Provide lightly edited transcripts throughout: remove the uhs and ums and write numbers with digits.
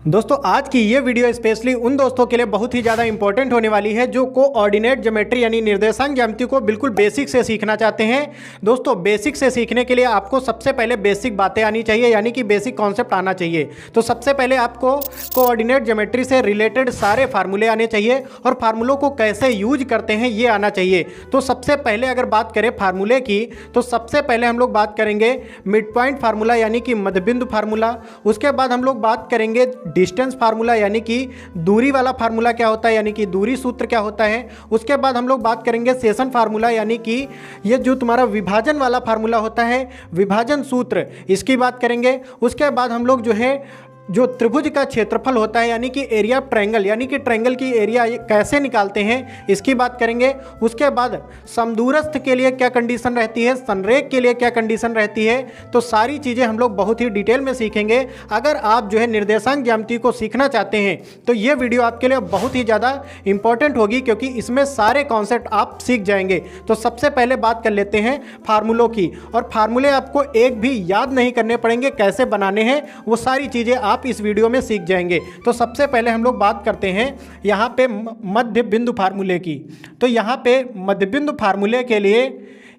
दोस्तों आज की ये वीडियो स्पेशली उन दोस्तों के लिए बहुत ही ज़्यादा इंपॉर्टेंट होने वाली है जो कोऑर्डिनेट ज्योमेट्री यानी निर्देशांक ज्यामिति को बिल्कुल बेसिक से सीखना चाहते हैं। दोस्तों बेसिक से सीखने के लिए आपको सबसे पहले बेसिक बातें आनी चाहिए, यानी कि बेसिक कॉन्सेप्ट आना चाहिए। तो सबसे पहले आपको कोऑर्डिनेट ज्योमेट्री से रिलेटेड सारे फार्मूले आने चाहिए और फार्मूलों को कैसे यूज करते हैं ये आना चाहिए। तो सबसे पहले अगर बात करें फार्मूले की, तो सबसे पहले हम लोग बात करेंगे मिड पॉइंट फार्मूला यानी कि मध्यबिंदु फार्मूला। उसके बाद हम लोग बात करेंगे डिस्टेंस फार्मूला यानी कि दूरी वाला फार्मूला क्या होता है, यानी कि दूरी सूत्र क्या होता है। उसके बाद हम लोग बात करेंगे सेशन फार्मूला यानी कि ये जो तुम्हारा विभाजन वाला फार्मूला होता है, विभाजन सूत्र, इसकी बात करेंगे। उसके बाद हम लोग जो है जो त्रिभुज का क्षेत्रफल होता है यानी कि एरिया ऑफ ट्रायंगल, यानी कि ट्रायंगल की एरिया कैसे निकालते हैं इसकी बात करेंगे। उसके बाद समदूरस्थ के लिए क्या कंडीशन रहती है, संरेख के लिए क्या कंडीशन रहती है, तो सारी चीज़ें हम लोग बहुत ही डिटेल में सीखेंगे। अगर आप जो है निर्देशांक ज्यामिति को सीखना चाहते हैं तो ये वीडियो आपके लिए बहुत ही ज़्यादा इंपॉर्टेंट होगी, क्योंकि इसमें सारे कॉन्सेप्ट आप सीख जाएंगे। तो सबसे पहले बात कर लेते हैं फार्मूलों की, और फार्मूले आपको एक भी याद नहीं करने पड़ेंगे, कैसे बनाने हैं वो सारी चीज़ें आप इस वीडियो में सीख जाएंगे। तो सबसे पहले हम लोग बात करते हैं यहाँ पे मध्य बिंदु फार्मूले की। तो यहाँ पे मध्य बिंदु फार्मूले के लिए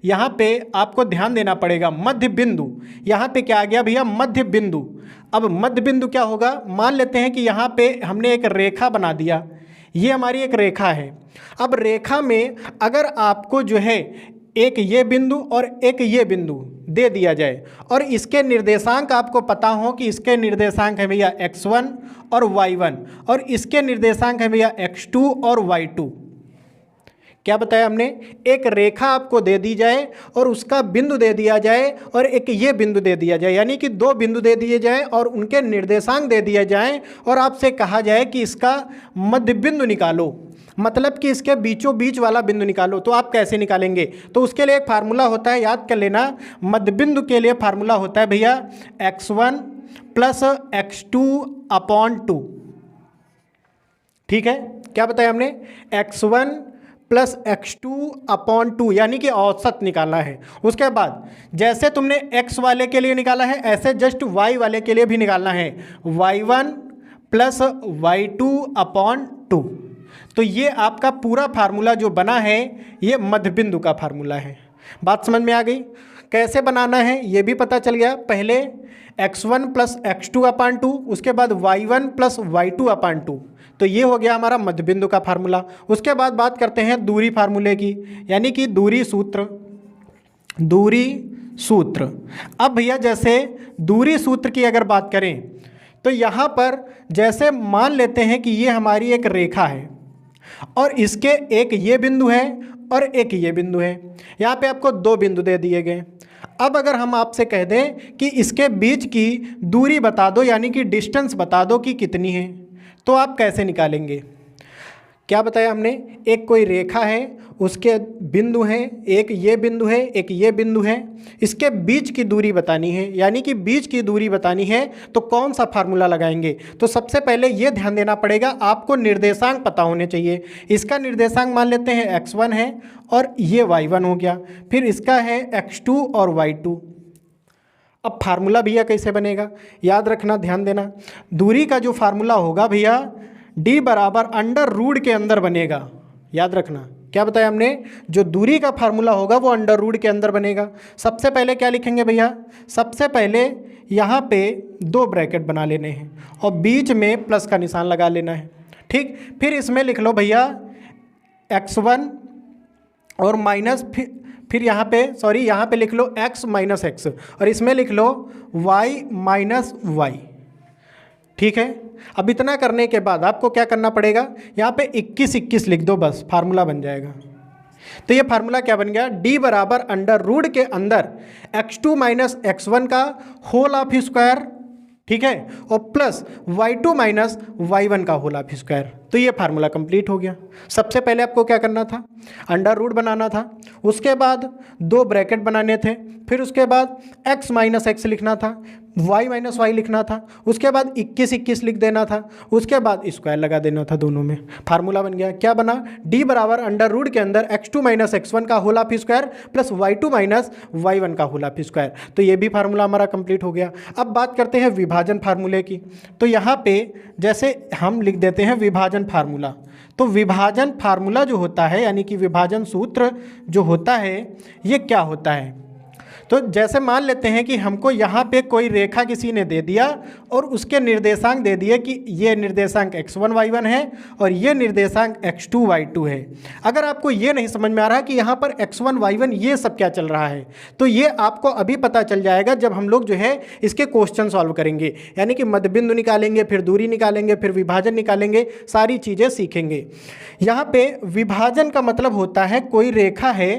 यहाँ पे आपको ध्यान देना पड़ेगा। मध्य बिंदु, यहाँ पे क्या आ गया भैया, मध्य बिंदु। अब मध्य बिंदु क्या होगा, मान लेते हैं कि यहाँ पे हमने एक रेखा बना दिया, ये हमारी एक रेखा है। अब रेखा में अगर आपको जो है एक ये बिंदु और एक ये बिंदु दे दिया जाए और इसके निर्देशांक आपको पता हो कि इसके निर्देशांक है भैया x1 और y1 और इसके निर्देशांक है भैया x2 और y2। क्या बताया हमने, एक रेखा आपको दे दी जाए और उसका बिंदु दे दिया जाए और एक ये बिंदु दे दिया जाए, यानी कि दो बिंदु दे दिए जाए और उनके निर्देशांक दे दिए जाएं और आपसे कहा जाए कि इसका मध्य बिंदु निकालो, मतलब कि इसके बीचों बीच वाला बिंदु निकालो। तो आप कैसे निकालेंगे, तो उसके लिए एक फार्मूला होता है, याद कर लेना। मध्य बिंदु के लिए फार्मूला होता है भैया x1 प्लस x2/2। ठीक है, क्या बताया हमने, x1 प्लस x2/2 यानी कि औसत निकालना है। उसके बाद जैसे तुमने x वाले के लिए निकाला है ऐसे जस्ट y वाले के लिए भी निकालना है, y1 प्लस y2/2। तो ये आपका पूरा फार्मूला जो बना है ये मध्य बिंदु का फार्मूला है। बात समझ में आ गई, कैसे बनाना है ये भी पता चल गया। पहले x1 प्लस x2/2, उसके बाद y1 प्लस y2/2, तो ये हो गया हमारा मध्य बिंदु का फार्मूला। उसके बाद बात करते हैं दूरी फार्मूले की, यानी कि दूरी सूत्र। दूरी सूत्र, अब भैया जैसे दूरी सूत्र की अगर बात करें तो यहाँ पर जैसे मान लेते हैं कि ये हमारी एक रेखा है और इसके एक ये बिंदु है और एक ये बिंदु है, यहाँ पे आपको दो बिंदु दे दिए गए। अब अगर हम आपसे कह दें कि इसके बीच की दूरी बता दो, यानी कि डिस्टेंस बता दो कि कितनी है, तो आप कैसे निकालेंगे। क्या बताया हमने, एक कोई रेखा है, उसके बिंदु हैं, एक ये बिंदु है एक ये बिंदु है, इसके बीच की दूरी बतानी है, यानी कि बीच की दूरी बतानी है, तो कौन सा फार्मूला लगाएंगे। तो सबसे पहले ये ध्यान देना पड़ेगा, आपको निर्देशांक पता होने चाहिए। इसका निर्देशांक मान लेते हैं x1 है और ये y1 हो गया, फिर इसका है x2 और y2। अब फार्मूला भैया कैसे बनेगा, याद रखना, ध्यान देना। दूरी का जो फार्मूला होगा भैया d बराबर अंडर रूट के अंदर बनेगा, याद रखना। क्या बताया हमने, जो दूरी का फार्मूला होगा वो अंडर रूट के अंदर बनेगा। सबसे पहले क्या लिखेंगे भैया, सबसे पहले यहाँ पे दो ब्रैकेट बना लेने हैं और बीच में प्लस का निशान लगा लेना है। ठीक, फिर इसमें लिख लो भैया x1 और माइनस, फिर यहाँ पे यहाँ पे लिख लो x माइनस x और इसमें लिख लो y माइनस y। ठीक है, अब इतना करने के बाद आपको क्या करना पड़ेगा, यहाँ पे 21 लिख दो, बस फार्मूला बन जाएगा। तो ये फार्मूला क्या बन गया, d बराबर अंडर रूट के अंदर x2 माइनस x1 का होल ऑफ स्क्वायर, ठीक है, और प्लस y2 माइनस y1 का होल ऑफ स्क्वायर। तो ये फार्मूला कंप्लीट हो गया। सबसे पहले आपको क्या करना था, अंडर रूट बनाना था, उसके बाद दो ब्रैकेट बनाने थे, फिर उसके बाद x माइनस x लिखना था, y माइनस वाई लिखना था, उसके बाद 21 लिख देना था, उसके बाद स्क्वायर लगा देना था दोनों में। फार्मूला बन गया, क्या बना, d बराबर अंडर रूट के अंदर x2 माइनस x1 का whole half square plus y2 minus y1 का होल हाफ स्क्वायर। तो ये भी फार्मूला हमारा कंप्लीट हो गया। अब बात करते हैं विभाजन फार्मूले की। तो यहाँ पे जैसे हम लिख देते हैं विभाजन फार्मूला, तो विभाजन फार्मूला जो होता है यानी कि विभाजन सूत्र जो होता है ये क्या होता है। तो जैसे मान लेते हैं कि हमको यहाँ पे कोई रेखा किसी ने दे दिया और उसके निर्देशांक दे दिए कि ये निर्देशांक x1 y1 है और ये निर्देशांक x2 y2 है। अगर आपको ये नहीं समझ में आ रहा कि यहाँ पर x1 y1 ये सब क्या चल रहा है, तो ये आपको अभी पता चल जाएगा जब हम लोग जो है इसके क्वेश्चन सॉल्व करेंगे, यानी कि मध्यबिंदु निकालेंगे, फिर दूरी निकालेंगे, फिर विभाजन निकालेंगे, सारी चीज़ें सीखेंगे। यहाँ पे विभाजन का मतलब होता है कोई रेखा है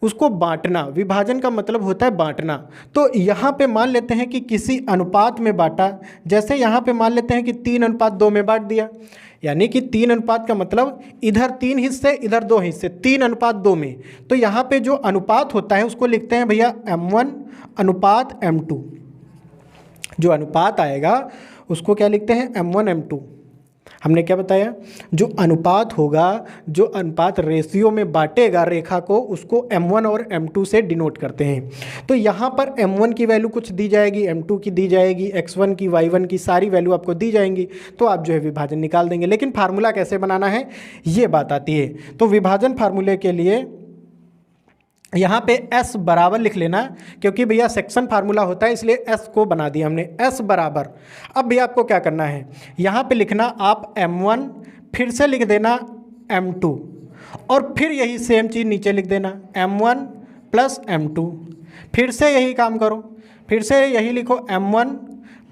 उसको बांटना, विभाजन का मतलब होता है बांटना। तो यहाँ पे मान लेते हैं कि किसी अनुपात में बांटा, जैसे यहाँ पे मान लेते हैं कि 3:2 में बांट दिया, यानी कि 3 अनुपात का मतलब इधर 3 हिस्से इधर 2 हिस्से, 3:2 में। तो यहाँ पे जो अनुपात होता है उसको लिखते हैं भैया m1 अनुपात m2। जो अनुपात आएगा उसको क्या लिखते हैं, m1 m2। हमने क्या बताया, जो अनुपात होगा, जो अनुपात रेशियो में बांटेगा रेखा को, उसको m1 और m2 से डिनोट करते हैं। तो यहाँ पर m1 की वैल्यू कुछ दी जाएगी, m2 की दी जाएगी, x1 की, y1 की, सारी वैल्यू आपको दी जाएंगी। तो आप जो है विभाजन निकाल देंगे। लेकिन फार्मूला कैसे बनाना है ये बात आती है। तो विभाजन फार्मूले के लिए यहाँ पे s बराबर लिख लेना, क्योंकि भैया सेक्शन फार्मूला होता है इसलिए s को बना दिया हमने, s बराबर। अब भैया आपको क्या करना है, यहाँ पे लिखना आप m1, फिर से लिख देना m2, और फिर यही सेम चीज़ नीचे लिख देना m1 प्लस m2। फिर से यही काम करो, फिर से यही लिखो m1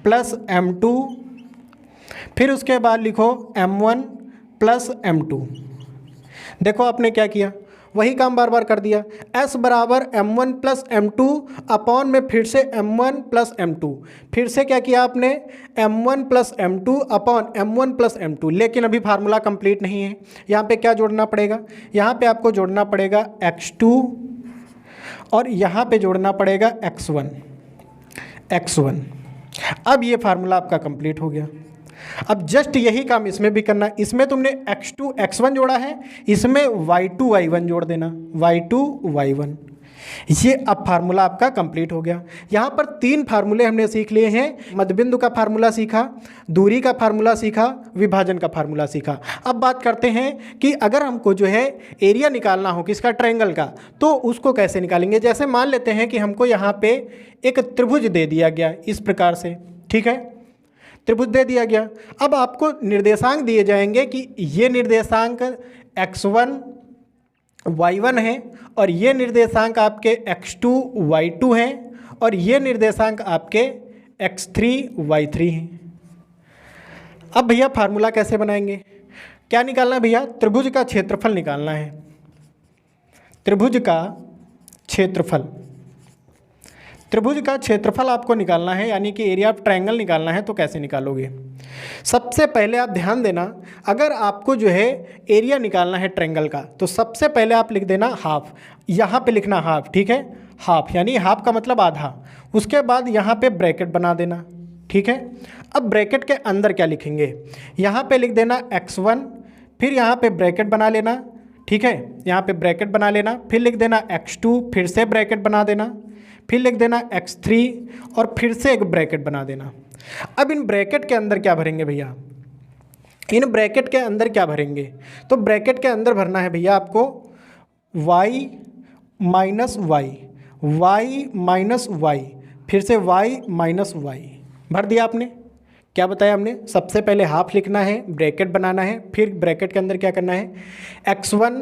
प्लस m2, फिर उसके बाद लिखो m1 प्लस m2। देखो आपने क्या किया, वही काम बार बार कर दिया। s बराबर m1 प्लस m2 अपॉन में फिर से m1 प्लस m2, फिर से क्या किया आपने m1 plus m2 upon m1 plus m2। लेकिन अभी फार्मूला कंप्लीट नहीं है, यहाँ पे क्या जोड़ना पड़ेगा, यहाँ पे आपको जोड़ना पड़ेगा x2 और यहाँ पे जोड़ना पड़ेगा x1। अब ये फार्मूला आपका कंप्लीट हो गया। अब जस्ट यही काम इसमें भी करना, इसमें तुमने x2 x1 जोड़ा है, इसमें y2 y1 जोड़ देना, y2 y1। ये अब फार्मूला आपका कंप्लीट हो गया। यहाँ पर 3 फार्मूले हमने सीख लिए हैं, मध्यबिंदु का फार्मूला सीखा, दूरी का फार्मूला सीखा, विभाजन का फार्मूला सीखा। अब बात करते हैं कि अगर हमको जो है एरिया निकालना हो किसका, ट्रायंगल का, तो उसको कैसे निकालेंगे। जैसे मान लेते हैं कि हमको यहाँ पे एक त्रिभुज दे दिया गया इस प्रकार से, ठीक है, त्रिभुज दे दिया गया। अब आपको निर्देशांक दिए जाएंगे कि ये निर्देशांक x1 y1 है और ये निर्देशांक आपके x2 y2 हैं और ये निर्देशांक आपके x3 y3 हैं। अब भैया फार्मूला कैसे बनाएंगे, क्या निकालना है भैया, त्रिभुज का क्षेत्रफल निकालना है। त्रिभुज का क्षेत्रफल, त्रिभुज का क्षेत्रफल आपको निकालना है, यानी कि एरिया ऑफ ट्रायंगल निकालना है। तो कैसे निकालोगे, सबसे पहले आप ध्यान देना, अगर आपको जो है एरिया निकालना है ट्रायंगल का, तो सबसे पहले आप लिख देना हाफ, यहाँ पे लिखना हाफ, ठीक है, हाफ यानी हाफ का मतलब आधा। उसके बाद यहाँ पे ब्रैकेट बना देना, ठीक है। अब ब्रैकेट के अंदर क्या लिखेंगे, यहाँ पे लिख देना x1, फिर यहाँ पे ब्रैकेट बना लेना, ठीक है, यहाँ पे ब्रैकेट बना लेना, फिर लिख देना x2, फिर से ब्रैकेट बना देना, फिर लिख देना x3 और फिर से एक ब्रैकेट बना देना। अब इन ब्रैकेट के अंदर क्या भरेंगे भैया, इन ब्रैकेट के अंदर क्या भरेंगे, तो ब्रैकेट के अंदर भरना है भैया आपको y minus y, y minus y, फिर से y माइनस वाई भर दिया आपने। क्या बताया हमने, सबसे पहले हाफ लिखना है, ब्रैकेट बनाना है, फिर ब्रैकेट के अंदर क्या करना है x1,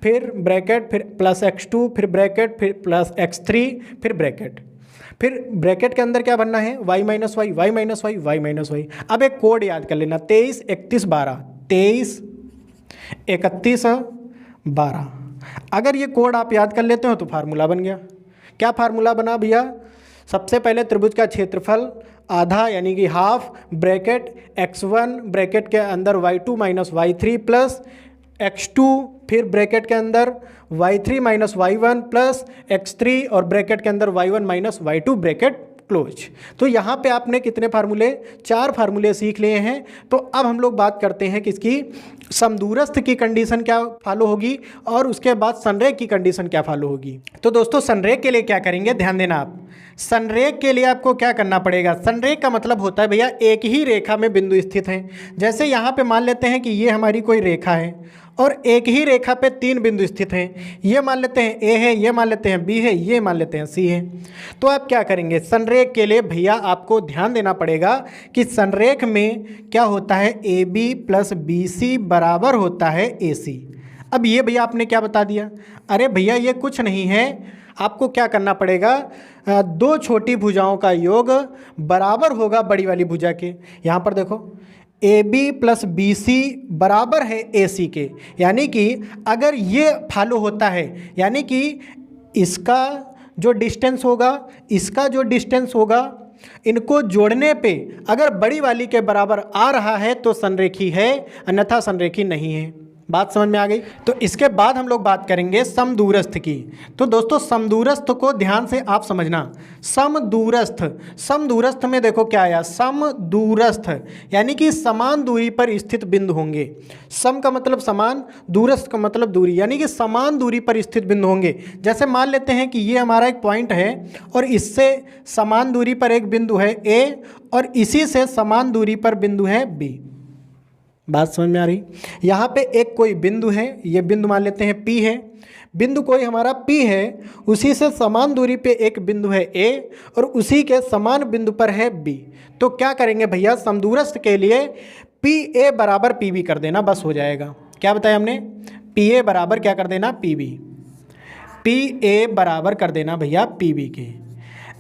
फिर ब्रैकेट, फिर प्लस x2, फिर ब्रैकेट, फिर प्लस x3, फिर ब्रैकेट, फिर ब्रैकेट के अंदर क्या बनना है y minus y, y minus y, y minus y. अब एक कोड याद कर लेना, 23 31 12, 23 31 12। अगर ये कोड आप याद कर लेते हो तो फार्मूला बन गया। क्या फार्मूला बना भैया, सबसे पहले त्रिभुज का क्षेत्रफल आधा यानी कि हाफ, ब्रैकेट x1, ब्रैकेट के अंदर y2 minus y3 plus x2, फिर ब्रैकेट के अंदर y3 minus y1 plus x3 और ब्रैकेट के अंदर y1 minus y2 bracket close. तो यहाँ पे आपने कितने फार्मूले, 4 फार्मूले सीख लिए हैं। तो अब हम लोग बात करते हैं किसकी, समदूरस्थ की कंडीशन क्या फॉलो होगी और उसके बाद संरेख की कंडीशन क्या फॉलो होगी। तो दोस्तों संरेख के लिए क्या करेंगे, ध्यान देना आप, संरेख के लिए आपको क्या करना पड़ेगा, संरेख का मतलब होता है भैया एक ही रेखा में बिंदु स्थित हैं। जैसे यहाँ पे मान लेते हैं कि ये हमारी कोई रेखा है और एक ही रेखा पे 3 बिंदु स्थित हैं। ये मान लेते हैं ए है, ये मान लेते हैं बी है, ये मान लेते हैं सी है। तो आप क्या करेंगे, संरेख के लिए भैया आपको ध्यान देना पड़ेगा कि संरेख में क्या होता है, a b plus b c बराबर होता है ए सी। अब ये भैया आपने क्या बता दिया, अरे भैया ये कुछ नहीं है, आपको क्या करना पड़ेगा, 2 छोटी भुजाओं का योग बराबर होगा बड़ी वाली भुजा के। यहाँ पर देखो a b plus b c बराबर है ए सी के, यानी कि अगर ये फॉलो होता है, यानी कि इसका जो डिस्टेंस होगा, इसका जो डिस्टेंस होगा, इनको जोड़ने पे अगर बड़ी वाली के बराबर आ रहा है तो संरेखी है, अन्यथा संरेखी नहीं है। बात समझ में आ गई। तो इसके बाद हम लोग बात करेंगे समदूरस्थ की। तो दोस्तों समदूरस्थ को ध्यान से आप समझना, समदूरस्थ, समदूरस्थ में देखो क्या आया, समदूरस्थ यानी कि समान दूरी पर स्थित बिंदु होंगे। सम का मतलब समान, दूरस्थ का मतलब दूरी, यानी कि समान दूरी पर स्थित बिंदु होंगे। जैसे मान लेते हैं कि ये हमारा एक पॉइंट है और इससे समान दूरी पर एक बिंदु है ए और इसी से समान दूरी पर बिंदु है बी। बात समझ में आ रही। यहाँ पे एक कोई बिंदु है, ये बिंदु मान लेते हैं P है, बिंदु कोई हमारा P है, उसी से समान दूरी पे एक बिंदु है A और उसी के समान बिंदु पर है B। तो क्या करेंगे भैया, समदूरस्थ के लिए PA बराबर PB कर देना, बस हो जाएगा। क्या बताया हमने, PA बराबर क्या कर देना, PB, PA बराबर कर देना भैया PB के।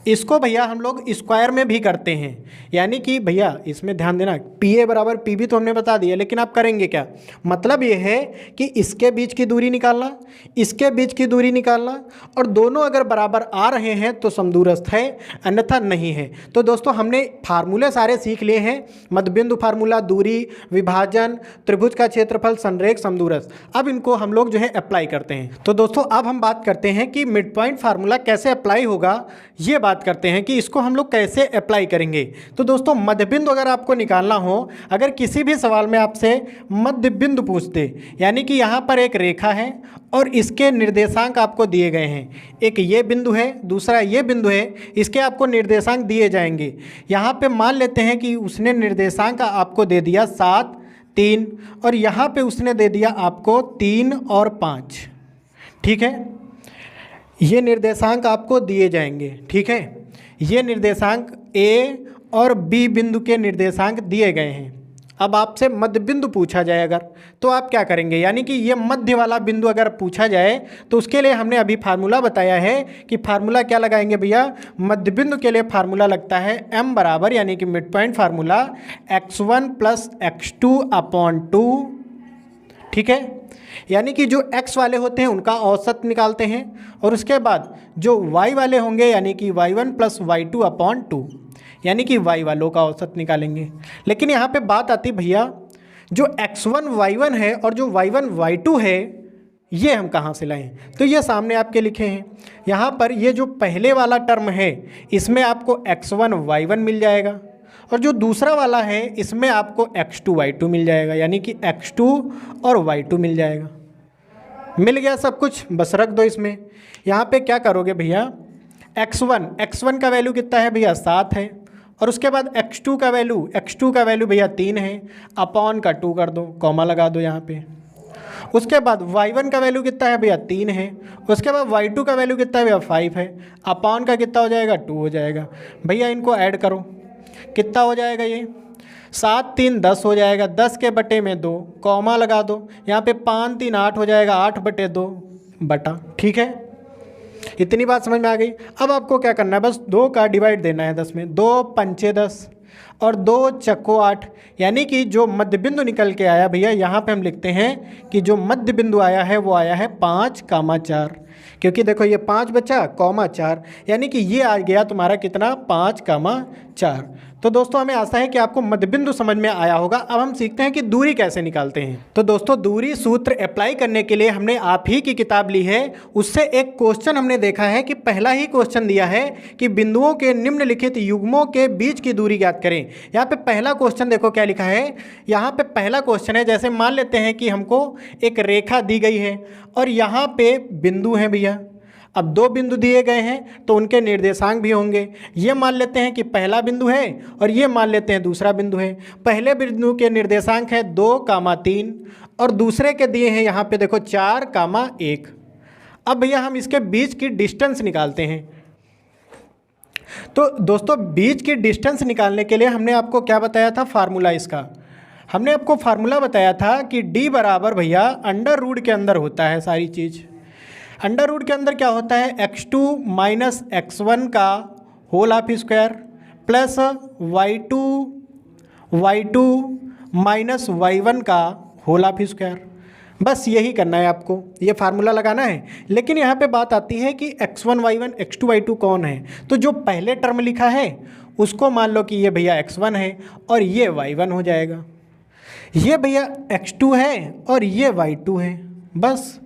इसको भैया हम लोग स्क्वायर में भी करते हैं, यानी कि भैया इसमें ध्यान देना, PA बराबर PB तो हमने बता दिया, लेकिन आप करेंगे क्या, मतलब ये है कि इसके बीच की दूरी निकालना, इसके बीच की दूरी निकालना, और दोनों अगर बराबर आ रहे हैं तो समदूरस्थ है, अन्यथा नहीं है। तो दोस्तों हमने फार्मूले सारे सीख लिए हैं, मध्यबिंदु फार्मूला, दूरी, विभाजन, त्रिभुज का क्षेत्रफल, संरेख, समदूरस्थ। अब इनको हम लोग जो है अप्लाई करते हैं। तो दोस्तों अब हम बात करते हैं कि मिड पॉइंट फार्मूला कैसे अप्लाई होगा, ये बात करते हैं कि इसको हम लोग कैसे अप्लाई करेंगे। तो दोस्तों मध्यबिंदु अगर आपको निकालना हो, अगर किसी भी सवाल में आपसे मध्यबिंदु पूछते, यानी कि यहाँ पर एक रेखा है और इसके निर्देशांक आपको दिए गए हैं, एक ये बिंदु है, दूसरा ये बिंदु है, इसके आपको निर्देशांक दिए जाएंगे। यहाँ पे मान लेते हैं कि उसने निर्देशांक आपको दे दिया 7, 3 और यहाँ पे उसने दे दिया आपको 3 और 5, ठीक है। ये निर्देशांक आपको दिए जाएंगे, ठीक है। ये निर्देशांक ए और बी बिंदु के निर्देशांक दिए गए हैं। अब आपसे मध्य बिंदु पूछा जाए अगर, तो आप क्या करेंगे, यानी कि ये मध्य वाला बिंदु अगर पूछा जाए तो उसके लिए हमने अभी फार्मूला बताया है कि फार्मूला क्या लगाएंगे भैया, मध्य बिंदु के लिए फार्मूला लगता है m बराबर, यानी कि mid point formula x1 plus x2 upon 2, ठीक है। यानी कि जो x वाले होते हैं उनका औसत निकालते हैं और उसके बाद जो y वाले होंगे यानी कि y1 प्लस y2 अपॉन 2, यानी कि y वालों का औसत निकालेंगे। लेकिन यहाँ पे बात आती भैया, जो x1 y1 है और जो y1 y2 है, ये हम कहाँ से लाएं, तो ये सामने आपके लिखे हैं। यहाँ पर ये जो पहले वाला टर्म है इसमें आपको x1 y1 मिल जाएगा और जो दूसरा वाला है इसमें आपको x2 y2 मिल जाएगा, यानी कि x2 और y2 मिल जाएगा। मिल गया सब कुछ, बस रख दो इसमें। यहाँ पे क्या करोगे भैया, x1 का वैल्यू कितना है भैया 7 है और उसके बाद x2 का वैल्यू भैया 3 है, अपॉन का 2 कर दो, कॉमा लगा दो यहाँ पे। उसके बाद y1 का वैल्यू कितना है भैया 3 है, उसके बाद y2 का वैल्यू कितना है भैया 5 है, अपॉन का कितना हो जाएगा 2 हो जाएगा। भैया इनको ऐड करो, कितना हो जाएगा ये 7 3 10 हो जाएगा, 10 के बटे में 2, कॉमा लगा दो, यहाँ पे 5 3 8 हो जाएगा, 8 बटे 2 बटा, ठीक है। इतनी बात समझ में आ गई। अब आपको क्या करना है, बस 2 का डिवाइड देना है 10 में, 2 पंचे 10 और 2 चक्को 8, यानी कि जो मध्य बिंदु निकल के आया भैया, यहाँ पे हम लिखते हैं कि जो मध्य बिंदु आया है वो आया है 5,4, क्योंकि देखो ये 5 बचा, कॉमा 4, यानी कि ये आ गया तुम्हारा कितना 5,4। तो दोस्तों हमें आशा है कि आपको मध्यबिंदु समझ में आया होगा। अब हम सीखते हैं कि दूरी कैसे निकालते हैं। तो दोस्तों दूरी सूत्र अप्लाई करने के लिए हमने आप ही की किताब ली है, उससे एक क्वेश्चन हमने देखा है कि पहला ही क्वेश्चन दिया है कि बिंदुओं के निम्नलिखित युग्मों के बीच की दूरी ज्ञात करें। यहाँ पे पहला क्वेश्चन देखो क्या लिखा है। यहाँ पे पहला क्वेश्चन है, जैसे मान लेते हैं कि हमको एक रेखा दी गई है और यहाँ पे बिंदु हैं भैया। अब दो बिंदु दिए गए हैं तो उनके निर्देशांक भी होंगे। ये मान लेते हैं कि पहला बिंदु है और ये मान लेते हैं दूसरा बिंदु है। पहले बिंदु के निर्देशांक है 2, 3 और दूसरे के दिए हैं यहाँ पे देखो 4, 1। अब भैया हम इसके बीच की डिस्टेंस निकालते हैं। तो दोस्तों बीच की डिस्टेंस निकालने के लिए हमने आपको क्या बताया था, फार्मूला इसका। हमने आपको फार्मूला बताया था कि d बराबर भैया अंडर रूट के अंदर होता है सारी चीज़। अंडर रूट के अंदर क्या होता है, x2 माइनस x1 का whole half square plus y2 minus y1 का होल हाफ स्क्वायर। बस यही करना है आपको, ये फार्मूला लगाना है। लेकिन यहाँ पे बात आती है कि x1 y1 x2 y2 कौन है। तो जो पहले टर्म लिखा है उसको मान लो कि ये भैया x1 है और ये y1 हो जाएगा। ये भैया x2 है और ये y2 है। बस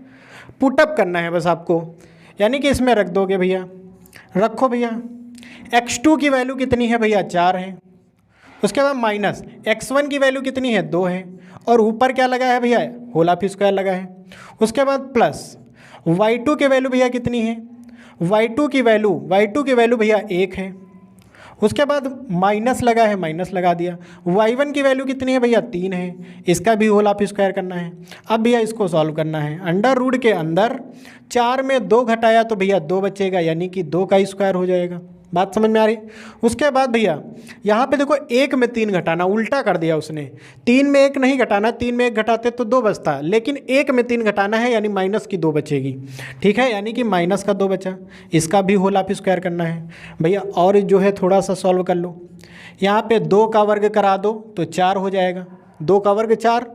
पुटअप करना है बस आपको, यानी कि इसमें रख दोगे भैया। रखो भैया, x2 की वैल्यू कितनी है भैया, 4 है। उसके बाद माइनस x1 की वैल्यू कितनी है, 2 है। और ऊपर क्या लगा है भैया, होल हाफ स्क्वायर लगा है। उसके बाद प्लस y2 की वैल्यू भैया कितनी है, y2 की वैल्यू भैया 1 है। उसके बाद माइनस लगा है, माइनस लगा दिया। y1 की वैल्यू कितनी है भैया, 3 है। इसका भी होल हाफ स्क्वायर करना है। अब भैया इसको सॉल्व करना है। अंडर रूट के अंदर 4 में 2 घटाया तो भैया 2 बचेगा, यानी कि 2 का स्क्वायर हो जाएगा। बात समझ में आ रही। उसके बाद भैया यहाँ पे देखो 1 में 3 घटाना, उल्टा कर दिया उसने। 3 में 1 नहीं घटाना, 3 में 1 घटाते तो 2 बचता, लेकिन 1 में 3 घटाना है, यानी माइनस की 2 बचेगी। ठीक है, यानी कि माइनस का 2 बचा। इसका भी होल हाफ स्क्वायर करना है भैया। और जो है थोड़ा सा सॉल्व कर लो। यहाँ पे 2 का वर्ग करा दो तो 4 हो जाएगा। 2 का वर्ग 4।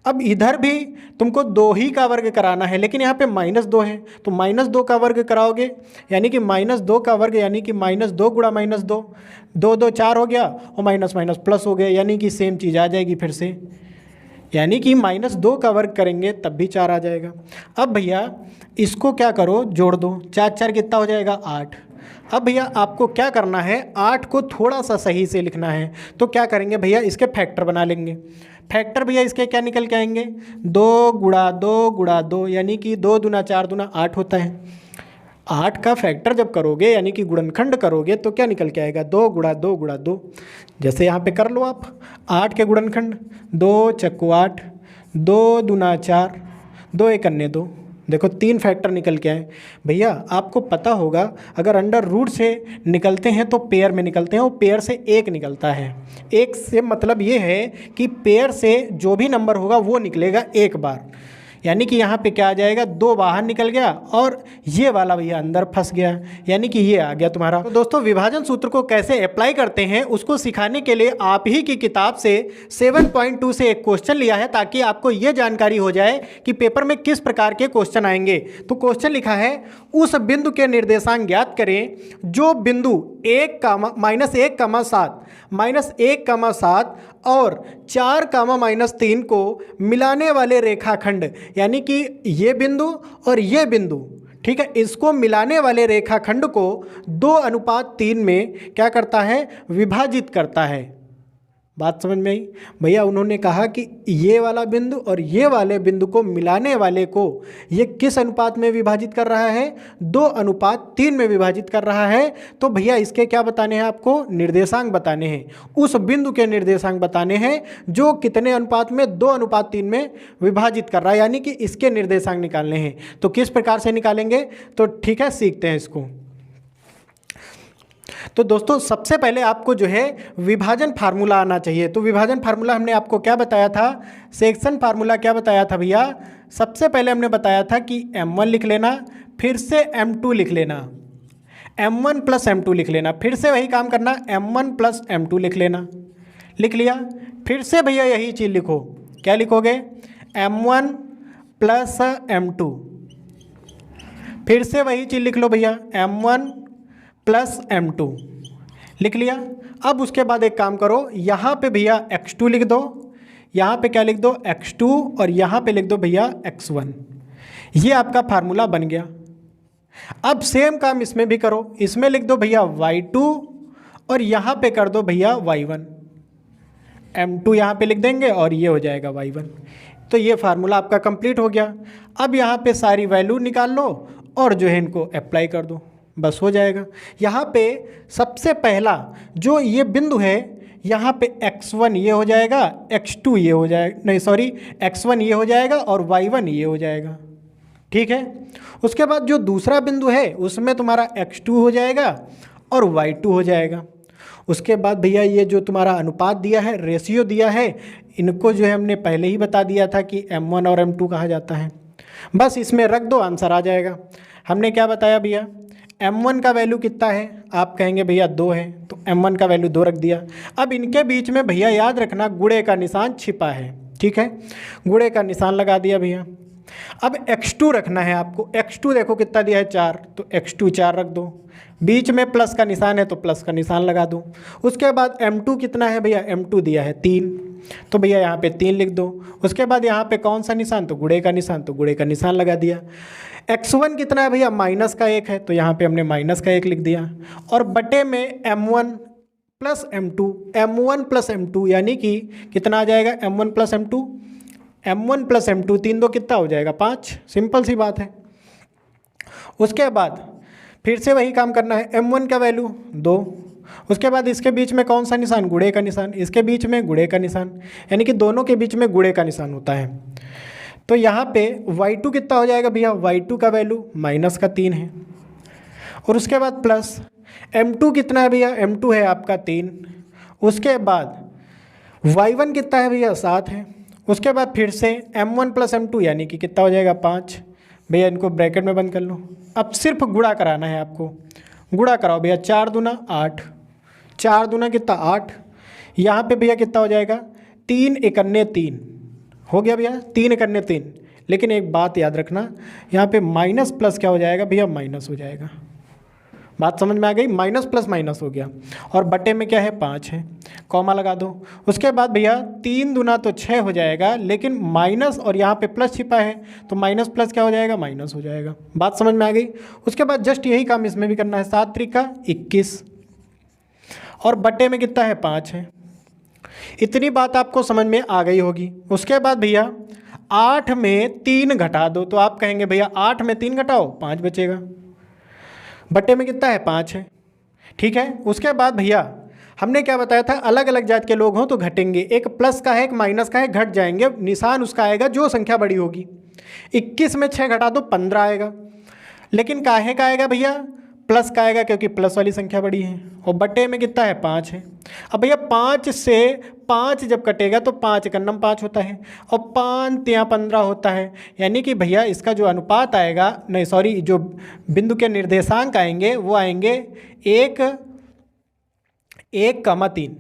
अब इधर भी तुमको 2 ही का वर्ग कराना है, लेकिन यहाँ पे -2 है तो -2 का वर्ग कराओगे, यानी कि -2 का वर्ग यानी कि -2 गुणा -2, 2 2 4 हो गया और माइनस माइनस प्लस हो गया, यानी कि सेम चीज़ आ जाएगी फिर से। यानी कि -2 का वर्ग करेंगे तब भी 4 आ जाएगा। अब भैया इसको क्या करो, जोड़ दो। 4 4 कितना हो जाएगा, 8। अब भैया आपको क्या करना है, 8 को थोड़ा सा सही से लिखना है। तो क्या करेंगे भैया, इसके फैक्टर बना लेंगे। फैक्टर भैया इसके क्या निकल के आएंगे, 2 गुणा 2 गुणा 2, यानी कि 2 दूना 4 दूना 8 होता है। 8 का फैक्टर जब करोगे यानी कि गुणनखंड करोगे तो क्या निकल के आएगा, 2 गुणा 2 गुणा 2। जैसे यहाँ पे कर लो आप 8 के गुणनखंड, 2 चक्कू 8, 2 दूना 4, 2 एक अन्य 2। देखो 3 फैक्टर निकल के आए। भैया आपको पता होगा अगर अंडर रूट से निकलते हैं तो पेयर में निकलते हैं, और पेयर से 1 निकलता है। 1 से मतलब ये है कि पेयर से जो भी नंबर होगा वो निकलेगा एक बार, यानी कि यहाँ पे क्या आ जाएगा, 2 बाहर निकल गया और ये वाला भैया अंदर फंस गया, यानी कि ये आ गया तुम्हारा। तो दोस्तों विभाजन सूत्र को कैसे अप्लाई करते हैं उसको सिखाने के लिए आप ही की किताब से 7.2 से एक क्वेश्चन लिया है, ताकि आपको ये जानकारी हो जाए कि पेपर में किस प्रकार के क्वेश्चन आएंगे। तो क्वेश्चन लिखा है, उस बिंदु के निर्देशांक ज्ञात करें जो बिंदु -1,7 और 4,-3 को मिलाने वाले रेखाखंड, यानी कि ये बिंदु और ये बिंदु, ठीक है, इसको मिलाने वाले रेखाखंड को 2:3 में क्या करता है, विभाजित करता है। बात समझ में आई भैया। उन्होंने कहा कि ये वाला बिंदु और ये वाले बिंदु को मिलाने वाले को ये किस अनुपात में विभाजित कर रहा है, 2:3 में विभाजित कर रहा है। तो भैया इसके क्या बताने हैं आपको, निर्देशांक बताने हैं। उस बिंदु के निर्देशांक बताने हैं जो कितने अनुपात में, 2:3 में विभाजित कर रहा है, यानी कि इसके निर्देशांक निकालने हैं। तो किस प्रकार से निकालेंगे, तो ठीक है सीखते हैं इसको। तो दोस्तों सबसे पहले आपको जो है विभाजन फार्मूला आना चाहिए। तो विभाजन फार्मूला हमने आपको क्या बताया था, सेक्शन फार्मूला क्या बताया था भैया। सबसे पहले हमने बताया था कि m1 लिख लेना, फिर से m2 लिख लेना, m1 प्लस m2 लिख लेना, फिर से वही काम करना, m1 प्लस m2 लिख लेना। लिख लिया, फिर से भैया यही चीज़ लिखो। क्या लिखोगे, m1 प्लस m2, फिर से वही चीज़ लिख लो भैया, m1 प्लस m2। लिख लिया। अब उसके बाद एक काम करो, यहाँ पे भैया x2 लिख दो, यहाँ पे क्या लिख दो x2, और यहाँ पे लिख दो भैया x1। ये आपका फार्मूला बन गया। अब सेम काम इसमें भी करो, इसमें लिख दो भैया y2 और यहाँ पे कर दो भैया y1, m2 यहाँ पे लिख देंगे और ये हो जाएगा y1। तो ये फार्मूला आपका कंप्लीट हो गया। अब यहाँ पे सारी वैल्यू निकाल लो और जो है इनको अप्लाई कर दो, बस हो जाएगा। यहाँ पे सबसे पहला जो ये बिंदु है, यहाँ पे x1 ये हो जाएगा, x2 ये हो जाएगा, नहीं सॉरी x1 ये हो जाएगा और y1 ये हो जाएगा, ठीक है। उसके बाद जो दूसरा बिंदु है उसमें तुम्हारा x2 हो जाएगा और y2 हो जाएगा। उसके बाद भैया ये जो तुम्हारा अनुपात दिया है, रेशियो दिया है, इनको जो है हमने पहले ही बता दिया था कि m1 और m2 कहा जाता है। बस इसमें रख दो, आंसर आ जाएगा। हमने क्या बताया भैया, m1 का वैल्यू कितना है, आप कहेंगे भैया 2 है, तो m1 का वैल्यू 2 रख दिया। अब इनके बीच में भैया याद रखना गुणे का निशान छिपा है, ठीक है, गुणे का निशान लगा दिया भैया। अब x2 रखना है आपको, x2 देखो कितना दिया है 4, तो x2 4 रख दो, बीच में प्लस का निशान है तो प्लस का निशान लगा दो। उसके बाद m2 कितना है भैया, m2 दिया है 3, तो भैया यहाँ पे 3 लिख दो। उसके बाद यहाँ पे कौन सा निशान, तो गुणे का निशान, तो गुणे का निशान लगा दिया। x1 कितना है भैया, -1 है, तो यहाँ पे हमने -1 लिख दिया, और बटे में m1 plus m2, m1 plus m2 यानी कि कितना आ जाएगा, m1 plus m2, m1 plus m2, 3 2 कितना हो जाएगा 5, सिंपल सी बात है। उसके बाद फिर से वही काम करना है, m1 का वैल्यू 2, उसके बाद इसके बीच में कौन सा निशान, गुणे का निशान, इसके बीच में गुणे का निशान, यानी कि दोनों के बीच में गुणे का निशान होता है। तो यहाँ पे y2 कितना हो जाएगा भैया, y2 का वैल्यू -3 है, और उसके बाद प्लस m2 कितना है भैया, m2 है आपका 3, उसके बाद y1 कितना है भैया 7 है, उसके बाद फिर से m1 प्लस m2 यानी कि कितना हो जाएगा 5। भैया इनको ब्रैकेट में बंद कर लो। अब सिर्फ गुणा कराना है आपको, गुणा कराओ भैया, 4 दूना 8, 4 दूना कितना 8, यहाँ पे भैया कितना हो जाएगा 3 एकन्ने 3 हो गया भैया, 3 एकन्ने 3। लेकिन एक बात याद रखना, यहाँ पे माइनस प्लस क्या हो जाएगा भैया, माइनस हो जाएगा। बात समझ में आ गई, माइनस प्लस माइनस हो गया, और बटे में क्या है 5 है, कॉमा लगा दो। उसके बाद भैया 3 दूना तो 6 हो जाएगा, लेकिन माइनस और यहाँ पे प्लस छिपा है तो माइनस प्लस क्या हो जाएगा, माइनस हो जाएगा। बात समझ में आ गई। उसके बाद जस्ट यही काम इसमें भी करना है, 7 त्रिका 21, और बटे में कितना है 5 है। इतनी बात आपको समझ में आ गई होगी। उसके बाद भैया 8 में 3 घटा दो, तो आप कहेंगे भैया 8 में 3 घटाओ 5 बचेगा, बटे में कितना है 5 है, ठीक है। उसके बाद भैया हमने क्या बताया था, अलग अलग जात के लोग हों तो घटेंगे, एक प्लस का है एक माइनस का है, घट जाएंगे, निशान उसका आएगा जो संख्या बड़ी होगी। 21 में 6 घटा दो 15 आएगा, लेकिन काहे का आएगा भैया, प्लस का आएगा क्योंकि प्लस वाली संख्या बड़ी है, और बटे में कितना है 5 है। अब भैया 5 से 5 जब कटेगा तो 5 एकन्नम 5 होता है, और 5 तिया 15 होता है, यानी कि भैया इसका जो अनुपात आएगा, नहीं सॉरी, जो बिंदु के निर्देशांक आएंगे वो आएंगे 1,3,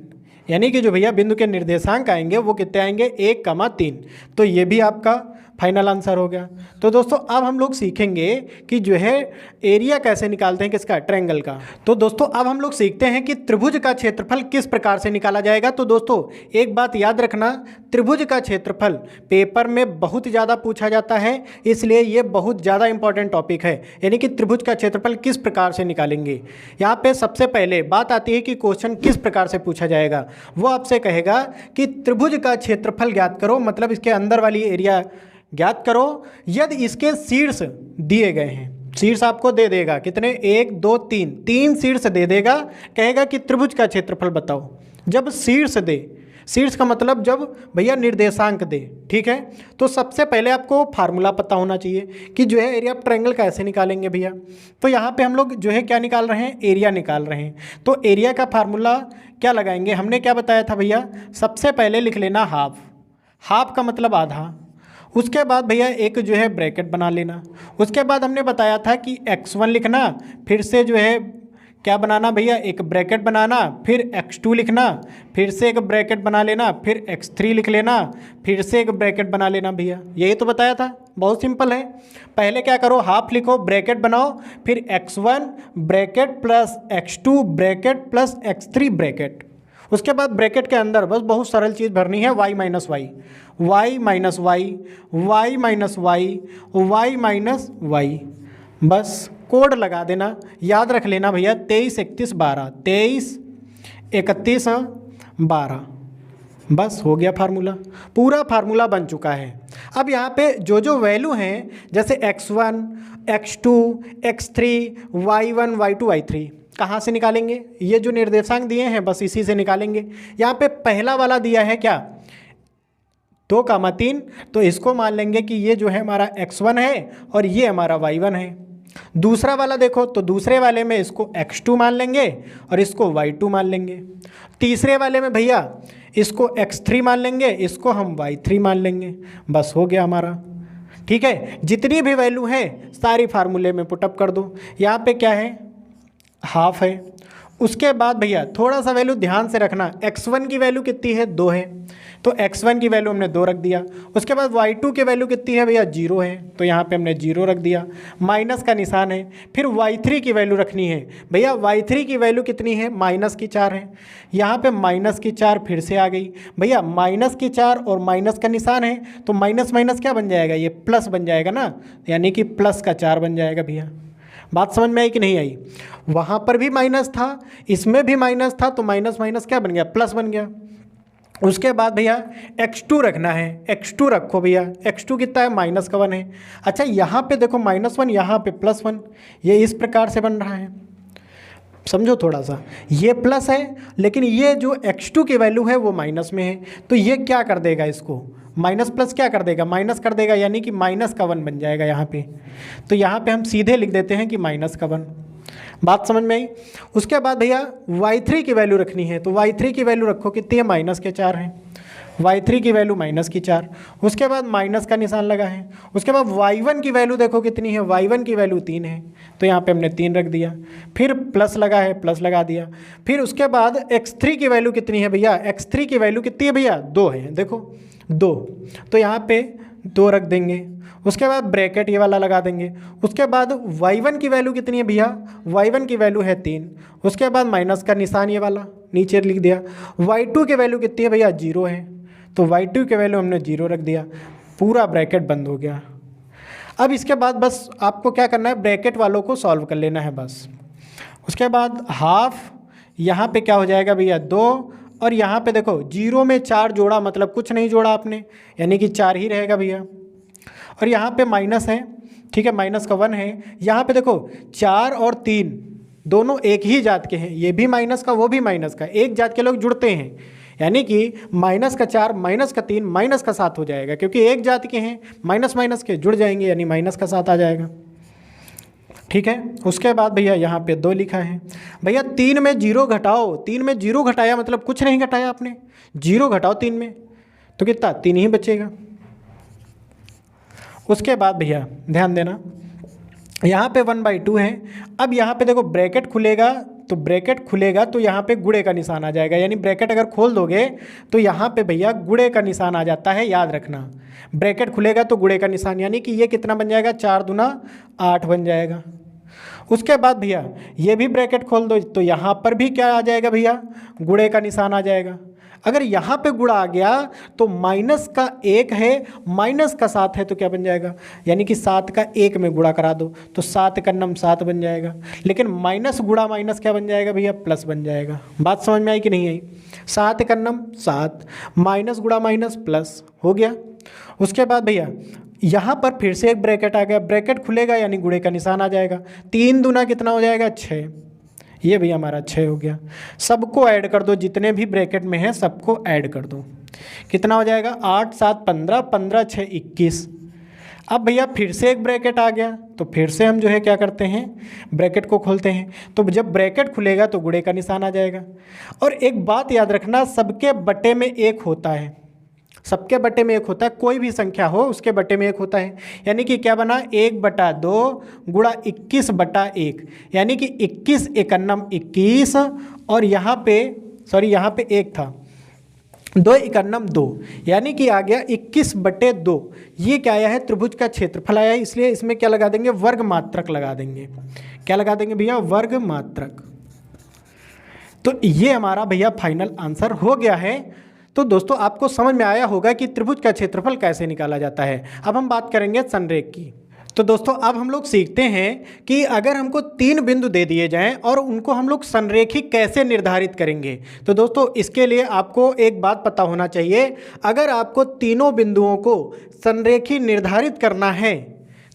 यानी कि जो भैया बिंदु के निर्देशांक आएंगे वो कितने आएंगे 1,3। तो ये भी आपका फाइनल आंसर हो गया। तो दोस्तों अब हम लोग सीखेंगे कि जो है एरिया कैसे निकालते हैं किसका, ट्रायंगल का। तो दोस्तों अब हम लोग सीखते हैं कि त्रिभुज का क्षेत्रफल किस प्रकार से निकाला जाएगा। तो दोस्तों एक बात याद रखना, त्रिभुज का क्षेत्रफल पेपर में बहुत ज़्यादा पूछा जाता है, इसलिए ये बहुत ज़्यादा इंपॉर्टेंट टॉपिक है, यानी कि त्रिभुज का क्षेत्रफल किस प्रकार से निकालेंगे। यहाँ पे सबसे पहले बात आती है कि क्वेश्चन किस प्रकार से पूछा जाएगा। वो आपसे कहेगा कि त्रिभुज का क्षेत्रफल ज्ञात करो, मतलब इसके अंदर वाली एरिया ज्ञात करो यदि इसके शीर्ष दिए गए हैं। शीर्ष आपको दे देगा कितने, 1 2 3 शीर्ष दे देगा, कहेगा कि त्रिभुज का क्षेत्रफल बताओ। जब शीर्ष दे, शीर्ष का मतलब जब भैया निर्देशांक दे, ठीक है। तो सबसे पहले आपको फार्मूला पता होना चाहिए कि जो है एरिया ऑफ ट्रायंगल कैसे निकालेंगे भैया। तो यहाँ पे हम लोग जो है क्या निकाल रहे हैं, एरिया निकाल रहे हैं। तो एरिया का फार्मूला क्या लगाएंगे, हमने क्या बताया था भैया, सबसे पहले लिख लेना हाफ, हाफ का मतलब आधा। उसके बाद भैया एक जो है ब्रैकेट बना लेना। उसके बाद हमने बताया था कि x1 लिखना, फिर से जो है क्या बनाना भैया, एक ब्रैकेट बनाना, फिर x2 लिखना, फिर से एक ब्रैकेट बना लेना, फिर x3 लिख लेना, फिर से एक ब्रैकेट बना लेना भैया। यही तो बताया था, बहुत सिंपल है। पहले क्या करो, हाफ लिखो, ब्रैकेट बनाओ, फिर x1 bracket plus x2 bracket plus x3 bracket. उसके बाद ब्रैकेट के अंदर बस बहुत सरल चीज़ भरनी है, y minus y, y minus y, y minus y, y minus y, बस कोड लगा देना। याद रख लेना भैया 23 31 12, 23 31 12, बस हो गया फार्मूला, पूरा फार्मूला बन चुका है। अब यहाँ पे जो जो वैल्यू हैं, जैसे x1 x2 x3 y1 y2 y3, कहाँ से निकालेंगे, ये जो निर्देशांक दिए हैं बस इसी से निकालेंगे। यहाँ पे पहला वाला दिया है क्या, 2,3, तो इसको मान लेंगे कि ये जो है हमारा x1 है और ये हमारा y1 है। दूसरा वाला देखो, तो दूसरे वाले में इसको x2 मान लेंगे और इसको y2 मान लेंगे। तीसरे वाले में भैया इसको x3 मान लेंगे, इसको हम y3 मान लेंगे, बस हो गया हमारा। ठीक है, जितनी भी वैल्यू है सारी फार्मूले में पुटअप कर दो। यहाँ पे क्या है, हाफ है। उसके बाद भैया थोड़ा सा वैल्यू ध्यान से रखना, x1 की वैल्यू कितनी है, 2 है, तो x1 की वैल्यू हमने 2 रख दिया। उसके बाद y2 की वैल्यू कितनी है भैया, 0 है, तो यहाँ पे हमने 0 रख दिया, माइनस का निशान है। फिर y3 की वैल्यू रखनी है भैया, y3 की वैल्यू कितनी है, माइनस की 4 है, यहाँ पे माइनस की 4 फिर से आ गई भैया, माइनस की 4 और माइनस का निशान है, तो माइनस माइनस क्या बन जाएगा, ये प्लस बन जाएगा ना, यानी कि प्लस का 4 बन जाएगा भैया। बात समझ में आई कि नहीं आई, वहाँ पर भी माइनस था, इसमें भी माइनस था, तो माइनस माइनस क्या बन गया, प्लस बन गया। उसके बाद भैया x2 रखना है, x2 रखो भैया, x2 कितना है, -1 है। अच्छा यहाँ पे देखो -1, यहाँ पे +1, ये इस प्रकार से बन रहा है, समझो थोड़ा सा, ये प्लस है लेकिन ये जो x2 की वैल्यू है वो माइनस में है, तो ये क्या कर देगा, इसको माइनस प्लस क्या कर देगा, माइनस कर देगा, यानी कि -1 बन जाएगा यहाँ पे। तो यहाँ पे हम सीधे लिख देते हैं कि -1। बात समझ में आई। उसके बाद भैया y3 की वैल्यू रखनी है, तो y3 की वैल्यू रखो कितनी है, -4 है, y3 की वैल्यू -4। उसके बाद माइनस का निशान लगा है। उसके बाद y1 की वैल्यू देखो कितनी है, y1 की वैल्यू 3 है, तो यहाँ पे हमने 3 रख दिया। फिर प्लस लगा है, प्लस लगा दिया। फिर उसके बाद x3 की वैल्यू कितनी है भैया, x3 की वैल्यू कितनी है भैया, 2 है, देखो 2, तो यहाँ पे 2 रख देंगे। उसके बाद ब्रैकेट ये वाला लगा देंगे। उसके बाद y1 की वैल्यू कितनी है भैया, y1 की वैल्यू है 3। उसके बाद माइनस का निशान ये वाला नीचे लिख दिया। y2 की वैल्यू कितनी है भैया, 0 है, तो y2 की वैल्यू हमने 0 रख दिया, पूरा ब्रैकेट बंद हो गया। अब इसके बाद बस आपको क्या करना है, ब्रैकेट वालों को सॉल्व कर लेना है बस। उसके बाद हाफ, यहाँ पे क्या हो जाएगा भैया 2, और यहाँ पे देखो 0 में 4 जोड़ा, मतलब कुछ नहीं जोड़ा आपने, यानी कि 4 ही रहेगा भैया। और यहाँ पे माइनस है, ठीक है, -1 है। यहाँ पे देखो 4 और 3 दोनों एक ही जात के हैं, ये भी माइनस का वो भी माइनस का, एक जात के लोग जुड़ते हैं, यानी कि -4 -3 -7 हो जाएगा, क्योंकि एक जात के हैं, माइनस माइनस के जुड़ जाएंगे, यानी -7 आ जाएगा। ठीक है। उसके बाद भैया यहाँ पे 2 लिखा है। भैया 3 में 0 घटाओ, 3 में 0 घटाया मतलब कुछ नहीं घटाया आपने, 0 घटाओ 3 में तो कितना, 3 ही बचेगा। उसके बाद भैया ध्यान देना, यहाँ पे 1/2 है। अब यहाँ पे देखो ब्रैकेट खुलेगा, तो ब्रैकेट खुलेगा तो यहाँ पे गुणे का निशान आ जाएगा, यानी ब्रैकेट अगर खोल दोगे तो यहाँ पे भैया गुणे का निशान आ जाता है, याद रखना। ब्रैकेट खुलेगा तो गुणे का निशान, यानी कि ये कितना बन जाएगा, 4 दूना 8 बन जाएगा। उसके बाद भैया ये भी ब्रैकेट खोल दो, तो यहाँ पर भी क्या आ जाएगा भैया, गुणे का निशान आ जाएगा। अगर यहाँ पे गुणा आ गया तो माइनस का 1 है, माइनस का 7 है, तो क्या बन जाएगा, यानी कि 7 का 1 में गुणा करा दो तो 7 का 7 बन जाएगा। लेकिन माइनस गुणा माइनस क्या बन जाएगा भैया, प्लस बन जाएगा। बात समझ में आई कि नहीं आई, 7 का 7, माइनस गुणा माइनस प्लस हो गया। उसके बाद भैया यहाँ पर फिर से एक ब्रैकेट आ गया, ब्रैकेट खुलेगा यानी गुणे का निशान आ जाएगा। 3 दूना कितना हो जाएगा, 6, ये भी हमारा 6 हो गया। सबको ऐड कर दो, जितने भी ब्रैकेट में हैं सबको ऐड कर दो, कितना हो जाएगा, 8 7 15, 15 6 21। अब भैया फिर से एक ब्रैकेट आ गया, तो फिर से हम जो है क्या करते हैं, ब्रैकेट को खोलते हैं। तो जब ब्रैकेट खुलेगा तो गुणे का निशान आ जाएगा। और एक बात याद रखना, सबके बटे में 1 होता है, सबके बटे में 1 होता है, कोई भी संख्या हो उसके बटे में 1 होता है। यानी कि क्या बना, 1/2 गुणा 21/1, यानी कि 21 एकन्नम 21, और यहाँ पे यहाँ पे 1 था, 2 एकन्नम 2, यानी कि आ गया 21/2। ये क्या आया है, त्रिभुज का क्षेत्रफल आया है, इसलिए इसमें क्या लगा देंगे, वर्ग मात्रक लगा देंगे। क्या लगा देंगे भैया, वर्ग मात्रक। तो ये हमारा भैया फाइनल आंसर हो गया है। तो दोस्तों आपको समझ में आया होगा कि त्रिभुज का क्षेत्रफल कैसे निकाला जाता है। अब हम बात करेंगे संरेख की। तो दोस्तों अब हम लोग सीखते हैं कि अगर हमको 3 बिंदु दे दिए जाएं और उनको हम लोग संरेखी कैसे निर्धारित करेंगे। तो दोस्तों इसके लिए आपको एक बात पता होना चाहिए, अगर आपको तीनों बिंदुओं को संरेखी निर्धारित करना है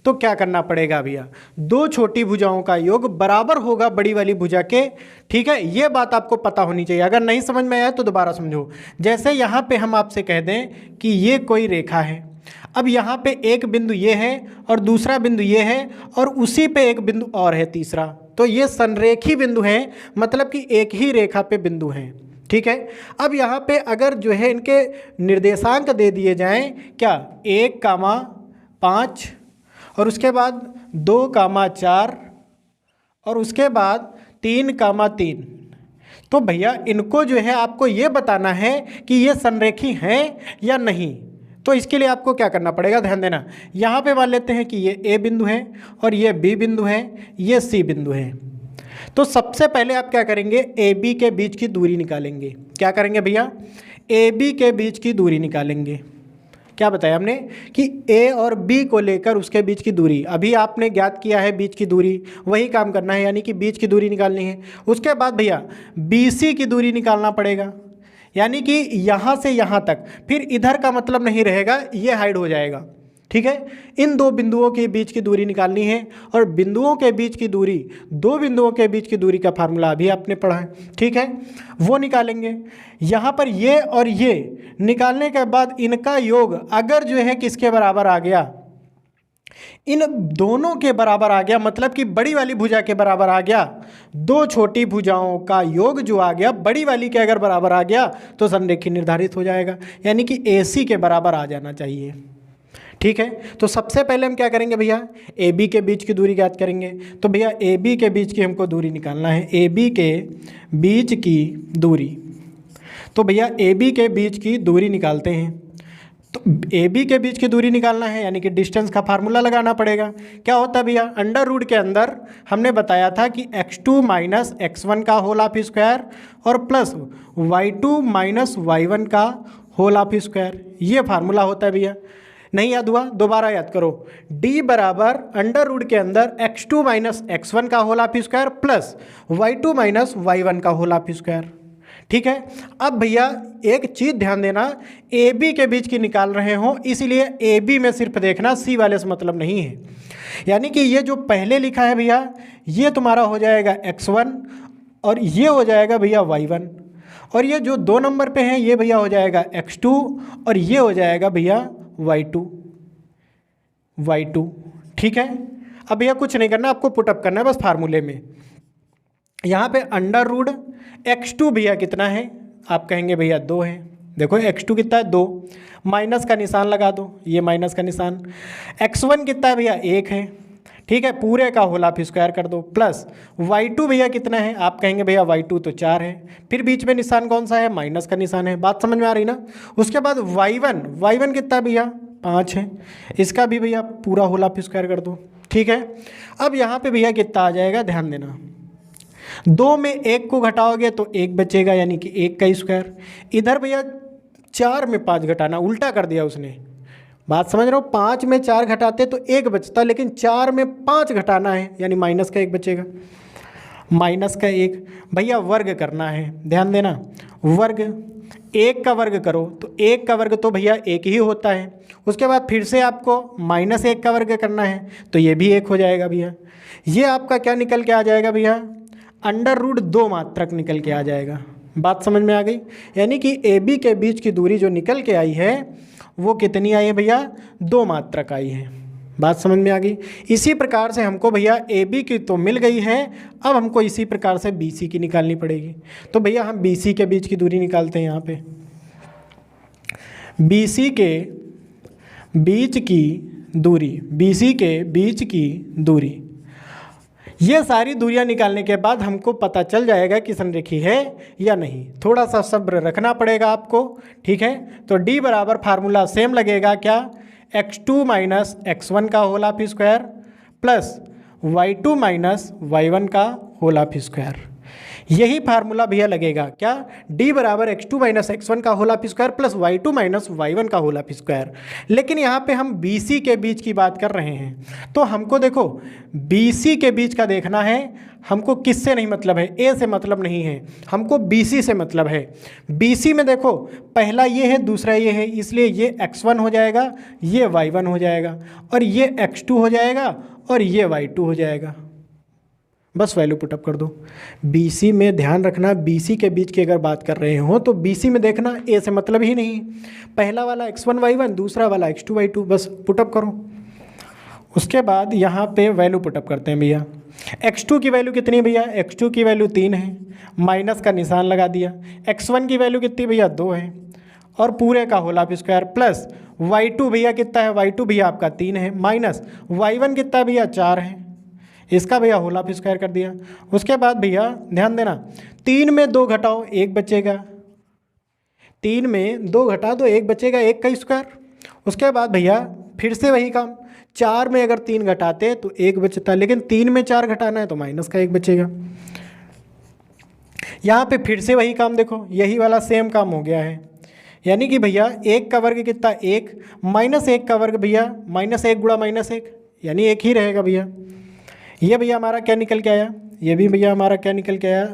तो क्या करना पड़ेगा भैया, 2 छोटी भुजाओं का योग बराबर होगा बड़ी वाली भुजा के। ठीक है, ये बात आपको पता होनी चाहिए। अगर नहीं समझ में आया तो दोबारा समझो। जैसे यहाँ पे हम आपसे कह दें कि ये कोई रेखा है, अब यहाँ पे एक बिंदु ये है और दूसरा बिंदु ये है और उसी पे एक बिंदु और है तीसरा, तो ये संरेखी बिंदु हैं, मतलब कि एक ही रेखा पे बिंदु हैं। ठीक है, अब यहाँ पे अगर जो है इनके निर्देशांक दे दिए जाएं, क्या 1,5 और उसके बाद 2,4 और उसके बाद 3,3, तो भैया इनको जो है आपको ये बताना है कि ये संरेखी हैं या नहीं। तो इसके लिए आपको क्या करना पड़ेगा, ध्यान देना। यहाँ पे मान लेते हैं कि ये ए बिंदु है और ये बी बिंदु है, ये सी बिंदु है। तो सबसे पहले आप क्या करेंगे, ए बी के बीच की दूरी निकालेंगे। क्या करेंगे भैया, ए बी के बीच की दूरी निकालेंगे। क्या बताया हमने कि ए और बी को लेकर उसके बीच की दूरी, अभी आपने ज्ञात किया है बीच की दूरी, वही काम करना है, यानी कि बीच की दूरी निकालनी है। उसके बाद भैया बी सी की दूरी निकालना पड़ेगा, यानी कि यहाँ से यहाँ तक, फिर इधर का मतलब नहीं रहेगा, ये हाइड हो जाएगा। ठीक है, इन 2 बिंदुओं के बीच की दूरी निकालनी है, और बिंदुओं के बीच की दूरी, 2 बिंदुओं के बीच की दूरी का फार्मूला अभी आपने पढ़ा है। ठीक है, वो निकालेंगे। यहाँ पर ये और ये निकालने के बाद इनका योग अगर जो है किसके बराबर आ गया, इन दोनों के बराबर आ गया, मतलब कि बड़ी वाली भुजा के बराबर आ गया, 2 छोटी भुजाओं का योग जो आ गया बड़ी वाली के अगर बराबर आ गया तो संरेखी निर्धारित हो जाएगा, यानी कि AC के बराबर आ जाना चाहिए। ठीक है, तो सबसे पहले हम क्या करेंगे भैया, AB के बीच की दूरी ज्ञात करेंगे। तो भैया AB के बीच की हमको दूरी निकालना है, AB के बीच की दूरी। तो भैया AB के बीच की दूरी निकालते हैं। तो AB के बीच की दूरी निकालना है, यानी कि डिस्टेंस का फार्मूला लगाना पड़ेगा। क्या होता है भैया, अंडर रूट के अंदर हमने बताया था कि x2 माइनस x1 का होल ऑफ स्क्वायर और प्लस y2 माइनस y1 का होल ऑफ स्क्वायर, ये फार्मूला होता है भैया। नहीं याद हुआ, दोबारा याद करो, D बराबर अंडर रूट के अंदर x2 माइनस x1 का whole of square plus y2 minus y1 का होल ऑफ स्क्वायर। ठीक है, अब भैया एक चीज़ ध्यान देना, AB के बीच की निकाल रहे हो, इसीलिए AB में सिर्फ देखना, C वाले से मतलब नहीं है। यानी कि ये जो पहले लिखा है भैया, ये तुम्हारा हो जाएगा x1 और ये हो जाएगा भैया y1, और ये जो 2 नंबर पे हैं ये भैया हो जाएगा x2 और ये हो जाएगा भैया y2। ठीक है, अब भैया कुछ नहीं करना, आपको पुटअप करना है बस फार्मूले में। यहाँ पे अंडर रूट x2 भैया कितना है, आप कहेंगे भैया 2 है। देखो x2 कितना है, 2, माइनस का निशान लगा दो, ये माइनस का निशान। x1 कितना है भैया, 1 है। ठीक है, पूरे का होल ऑफ स्क्वायर कर दो, प्लस y2 भैया कितना है, आप कहेंगे भैया y2 तो 4 है, फिर बीच में निशान कौन सा है, माइनस का निशान है। बात समझ में आ रही ना। उसके बाद y1 कितना है भैया, 5 है, इसका भी भैया पूरा होल ऑफ स्क्वायर कर दो। ठीक है, अब यहाँ पे भैया कितना आ जाएगा, ध्यान देना, 2 में 1 को घटाओगे तो 1 बचेगा, यानी कि 1 का स्क्वायर। इधर भैया 4 में 5 घटाना, उल्टा कर दिया उसने, बात समझ रहे हो, 5 में 4 घटाते तो 1 बचता, लेकिन 4 में 5 घटाना है, यानी माइनस का 1 बचेगा, माइनस का 1। भैया वर्ग करना है, ध्यान देना, वर्ग, 1 का वर्ग करो तो 1 का वर्ग तो भैया 1 ही होता है। उसके बाद फिर से आपको -1 का वर्ग करना है तो ये भी 1 हो जाएगा भैया। ये आपका क्या निकल के आ जाएगा भैया, अंडर रूट 2 मात्रक निकल के आ जाएगा। बात समझ में आ गई, यानी कि AB के बीच की दूरी जो निकल के आई है वो कितनी आई है भैया, 2 मात्रक आई है। बात समझ में आ गई। इसी प्रकार से हमको भैया AB की तो मिल गई है, अब हमको इसी प्रकार से BC की निकालनी पड़ेगी। तो भैया हम BC के बीच की दूरी निकालते हैं। यहाँ पे BC के बीच की दूरी, BC के बीच की दूरी, ये सारी दूरियां निकालने के बाद हमको पता चल जाएगा कि संरेखी है या नहीं। थोड़ा सा सब्र रखना पड़ेगा आपको, ठीक है। तो D बराबर फार्मूला सेम लगेगा क्या, x2 माइनस x1 का whole of square plus y2 minus y1 का होल ऑफ स्क्वायर। यही फार्मूला भैया लगेगा क्या, D बराबर x2 माइनस x1 का whole of square plus y2 minus y1 का होल ऑफ स्क्वायर। लेकिन यहाँ पे हम BC के बीच की बात कर रहे हैं, तो हमको देखो BC के बीच का देखना है। हमको किससे नहीं मतलब है, A से मतलब नहीं है, हमको BC से मतलब है। BC में देखो पहला ये है, दूसरा ये है, इसलिए ये x1 हो जाएगा, ये y1 हो जाएगा, और ये x2 हो जाएगा, और ये y2 हो जाएगा। बस वैल्यू पुटअप कर दो। BC में ध्यान रखना, BC के बीच की अगर बात कर रहे हो तो BC में देखना A से मतलब ही नहीं, पहला वाला x1 y1, दूसरा वाला x2 y2, बस पुटअप करो। उसके बाद यहाँ पे वैल्यू पुटअप करते हैं भैया। x2 की वैल्यू कितनी है भैया, x2 की वैल्यू 3 है, माइनस का निशान लगा दिया। x1 की वैल्यू कितनी भैया 2 है, और पूरे का whole of square plus y2 भैया कितना है, y2 भैया आपका 3 है, माइनस y1 कितना है भैया 4 है, इसका भैया होल ऑफ स्क्वायर कर दिया। उसके बाद भैया ध्यान देना, 3 में 2 घटाओ 1 बचेगा, 3 में 2 घटा दो 1 बचेगा, 1 का स्क्वायर। उसके बाद भैया फिर से वही काम, 4 में अगर 3 घटाते तो 1 बचता, लेकिन 3 में 4 घटाना है तो माइनस का 1 बचेगा। यहाँ पे फिर से वही काम, देखो यही वाला सेम काम हो गया है, यानी कि भैया 1 का वर्ग कितना 1, माइनस 1 का वर्ग भैया -1 गुणा -1, यानी 1 ही रहेगा भैया। ये भैया हमारा क्या निकल के आया, ये भी भैया हमारा क्या निकल के आया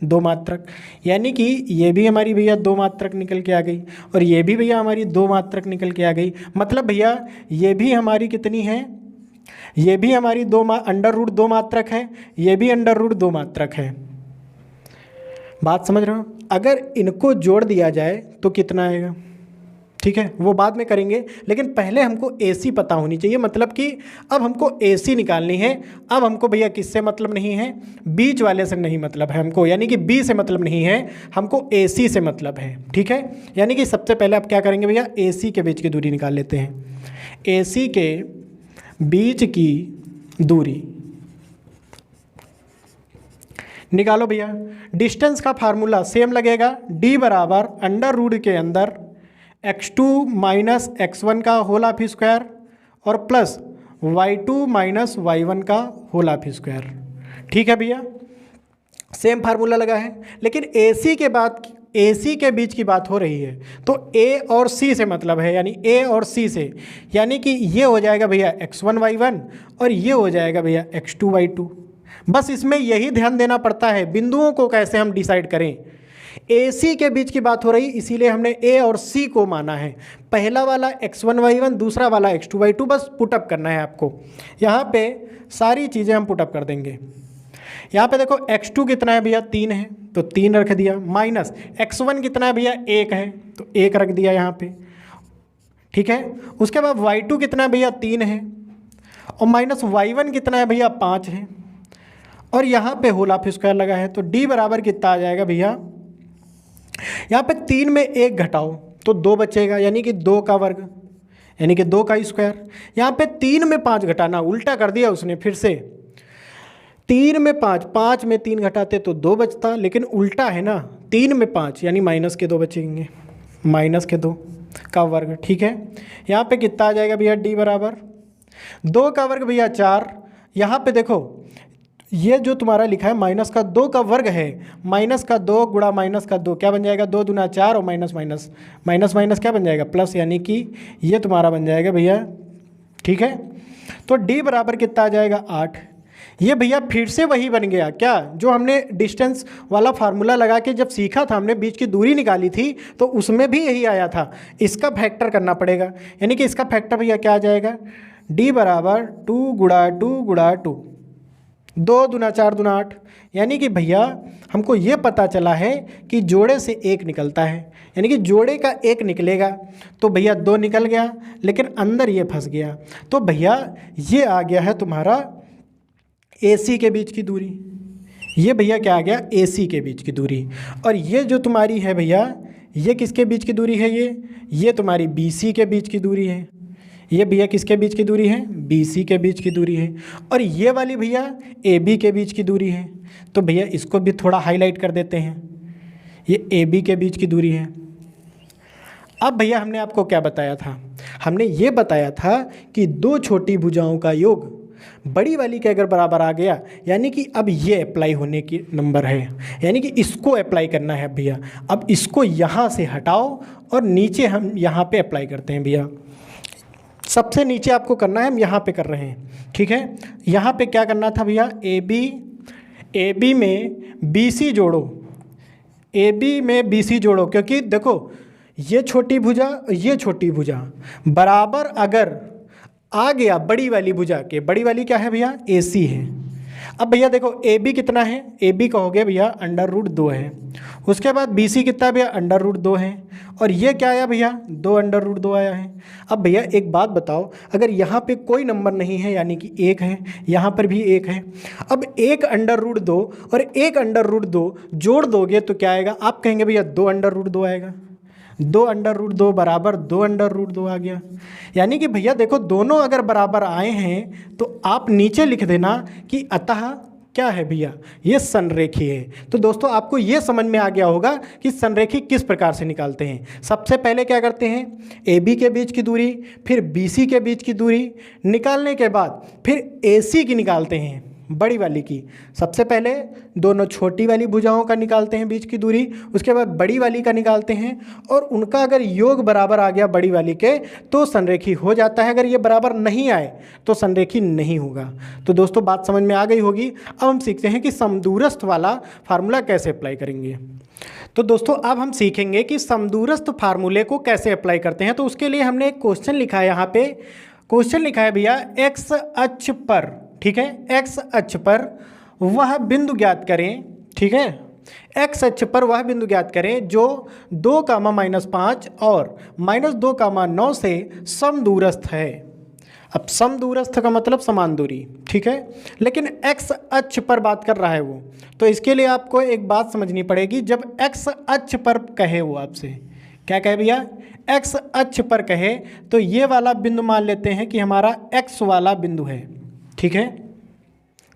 2 मात्रक, यानी कि ये भी हमारी भैया 2 मात्रक निकल के आ गई, और ये भी भैया हमारी 2 मात्रक निकल के आ गई। मतलब भैया ये भी हमारी कितनी है, ये भी हमारी √2 मात्रक है, ये भी √2 मात्रक है। बात समझ रहे हो। अगर इनको जोड़ दिया जाए तो कितना आएगा, ठीक है, वो बाद में करेंगे, लेकिन पहले हमको AC पता होनी चाहिए। मतलब कि अब हमको AC निकालनी है। अब हमको भैया किससे मतलब नहीं है, बीच वाले से नहीं मतलब है हमको, यानी कि B से मतलब नहीं है, हमको AC से मतलब है, ठीक है। यानी कि सबसे पहले आप क्या करेंगे भैया, AC के बीच की दूरी निकाल लेते हैं। AC के बीच की दूरी निकालो भैया। डिस्टेंस का फार्मूला सेम लगेगा, D बराबर √ के अंदर x2 माइनस x1 का होल ऑफ स्क्वायर और प्लस y2 माइनस y1 का होल ऑफ स्क्वायर। ठीक है भैया, सेम फार्मूला लगा है। लेकिन AC के बाद AC के बीच की बात हो रही है, तो A और C से मतलब है, यानी A और C से, यानी कि ये हो जाएगा भैया x1 y1 और ये हो जाएगा भैया x2 y2। बस इसमें यही ध्यान देना पड़ता है बिंदुओं को कैसे हम डिसाइड करें। AC के बीच की बात हो रही, इसीलिए हमने A और C को माना है। पहला वाला x1 y1, दूसरा वाला x2 y2, बस पुटअप करना है आपको। यहाँ पे सारी चीज़ें हम पुटअप कर देंगे। यहाँ पे देखो x2 कितना है भैया 3 है, तो 3 रख दिया, माइनस x1 कितना है भैया 1 है, तो 1 रख दिया यहाँ पे, ठीक है। उसके बाद y2 कितना है भैया 3 है, और माइनस y1 कितना है भैया 5 है, और यहाँ पे होल ऑफ स्क्वायर लगा है, तो D बराबर कितना आ जाएगा भैया, यहाँ पे 3 में 1 घटाओ तो 2 बचेगा, यानी कि 2 का वर्ग, यानी कि 2 का स्क्वायर। यहाँ पे 3 में 5 घटाना, उल्टा कर दिया उसने फिर से, 3 में 5, 5 में 3 घटाते तो 2 बचता, लेकिन उल्टा है ना, 3 में 5 यानी माइनस के 2 बचेंगे, माइनस के 2 का वर्ग, ठीक है। यहाँ पे कितना आ जाएगा भैया D बराबर 2 का वर्ग भैया 4। यहाँ पे देखो ये जो तुम्हारा लिखा है माइनस का 2 का वर्ग है, माइनस का 2 गुणा माइनस का 2 क्या बन जाएगा, 2 दूना 4 और माइनस माइनस माइनस माइनस क्या बन जाएगा प्लस, यानी कि ये तुम्हारा बन जाएगा भैया, ठीक है। तो D बराबर कितना आ जाएगा 8। ये भैया फिर से वही बन गया क्या, जो हमने डिस्टेंस वाला फार्मूला लगा के जब सीखा था, हमने बीच की दूरी निकाली थी, तो उसमें भी यही आया था। इसका फैक्टर करना पड़ेगा, यानी कि इसका फैक्टर भैया क्या आ जाएगा, D बराबर 2 गुणा 2 गुणा 2, 2 दूना 4 दूना 8, यानी कि भैया हमको ये पता चला है कि जोड़े से 1 निकलता है, यानी कि जोड़े का 1 निकलेगा, तो भैया 2 निकल गया, लेकिन अंदर ये फंस गया, तो भैया ये आ गया है तुम्हारा AC के बीच की दूरी। ये भैया क्या आ गया, AC के बीच की दूरी। और ये जो तुम्हारी है भैया ये किसके बीच की दूरी है, ये तुम्हारी BC के बीच की दूरी है। ये भैया किसके बीच की दूरी है, BC के बीच की दूरी है। और ये वाली भैया AB के बीच की दूरी है। तो भैया इसको भी थोड़ा हाईलाइट कर देते हैं, ये AB के बीच की दूरी है। अब भैया हमने आपको क्या बताया था, हमने ये बताया था कि दो छोटी भुजाओं का योग बड़ी वाली के अगर बराबर आ गया, यानी कि अब ये अप्लाई होने की नंबर है, यानी कि इसको अप्लाई करना है भैया। अब इसको यहाँ से हटाओ और नीचे हम यहाँ पे अप्लाई करते हैं भैया। सबसे नीचे आपको करना है, हम यहाँ पे कर रहे हैं, ठीक है। यहाँ पे क्या करना था भैया, AB में BC जोड़ो, AB में BC जोड़ो, क्योंकि देखो ये छोटी भुजा बराबर अगर आ गया बड़ी वाली भुजा के, बड़ी वाली क्या है भैया, AC है। अब भैया देखो AB कितना है, AB का हो गया भैया √2 है। उसके बाद BC कितना है भैया, √2 है। और ये क्या आया भैया, 2 √2 आया है। अब भैया एक बात बताओ, अगर यहाँ पे कोई नंबर नहीं है यानी कि 1 है, यहाँ पर भी 1 है। अब 1 √2 और 1 √2 जोड़ दोगे तो क्या आएगा, आप कहेंगे भैया 2 √2 आएगा। 2 √2 बराबर 2 √2 आ गया। यानी कि भैया देखो दोनों अगर बराबर आए हैं तो आप नीचे लिख देना कि अतः क्या है भैया, ये संरेखी है। तो दोस्तों आपको ये समझ में आ गया होगा कि संरेखी किस प्रकार से निकालते हैं। सबसे पहले क्या करते हैं, AB के बीच की दूरी, फिर BC के बीच की दूरी निकालने के बाद फिर AC की निकालते हैं, बड़ी वाली की। सबसे पहले दोनों छोटी वाली भुजाओं का निकालते हैं बीच की दूरी, उसके बाद बड़ी वाली का निकालते हैं, और उनका अगर योग बराबर आ गया बड़ी वाली के तो संरेखी हो जाता है। अगर ये बराबर नहीं आए तो संरेखी नहीं होगा। तो दोस्तों बात समझ में आ गई होगी। अब हम सीखते हैं कि समदूरस्थ वाला फार्मूला कैसे अप्लाई करेंगे। तो दोस्तों अब हम सीखेंगे कि समदूरस्थ फार्मूले को कैसे अप्लाई करते हैं। तो उसके लिए हमने एक क्वेश्चन लिखा है, यहाँ पे क्वेश्चन लिखा है भैया, x अक्ष पर, ठीक है, x अक्ष पर वह बिंदु ज्ञात करें, ठीक है, x अक्ष पर वह बिंदु ज्ञात करें जो 2, -5 और -2, 9 से समदूरस्थ है। अब समदूरस्थ का मतलब समान दूरी, ठीक है, लेकिन x अक्ष पर बात कर रहा है वो। तो इसके लिए आपको एक बात समझनी पड़ेगी, जब x अक्ष पर कहे वो आपसे, क्या कहे भैया, x अक्ष पर कहे तो ये वाला बिंदु मान लेते हैं कि हमारा x वाला बिंदु है, ठीक है।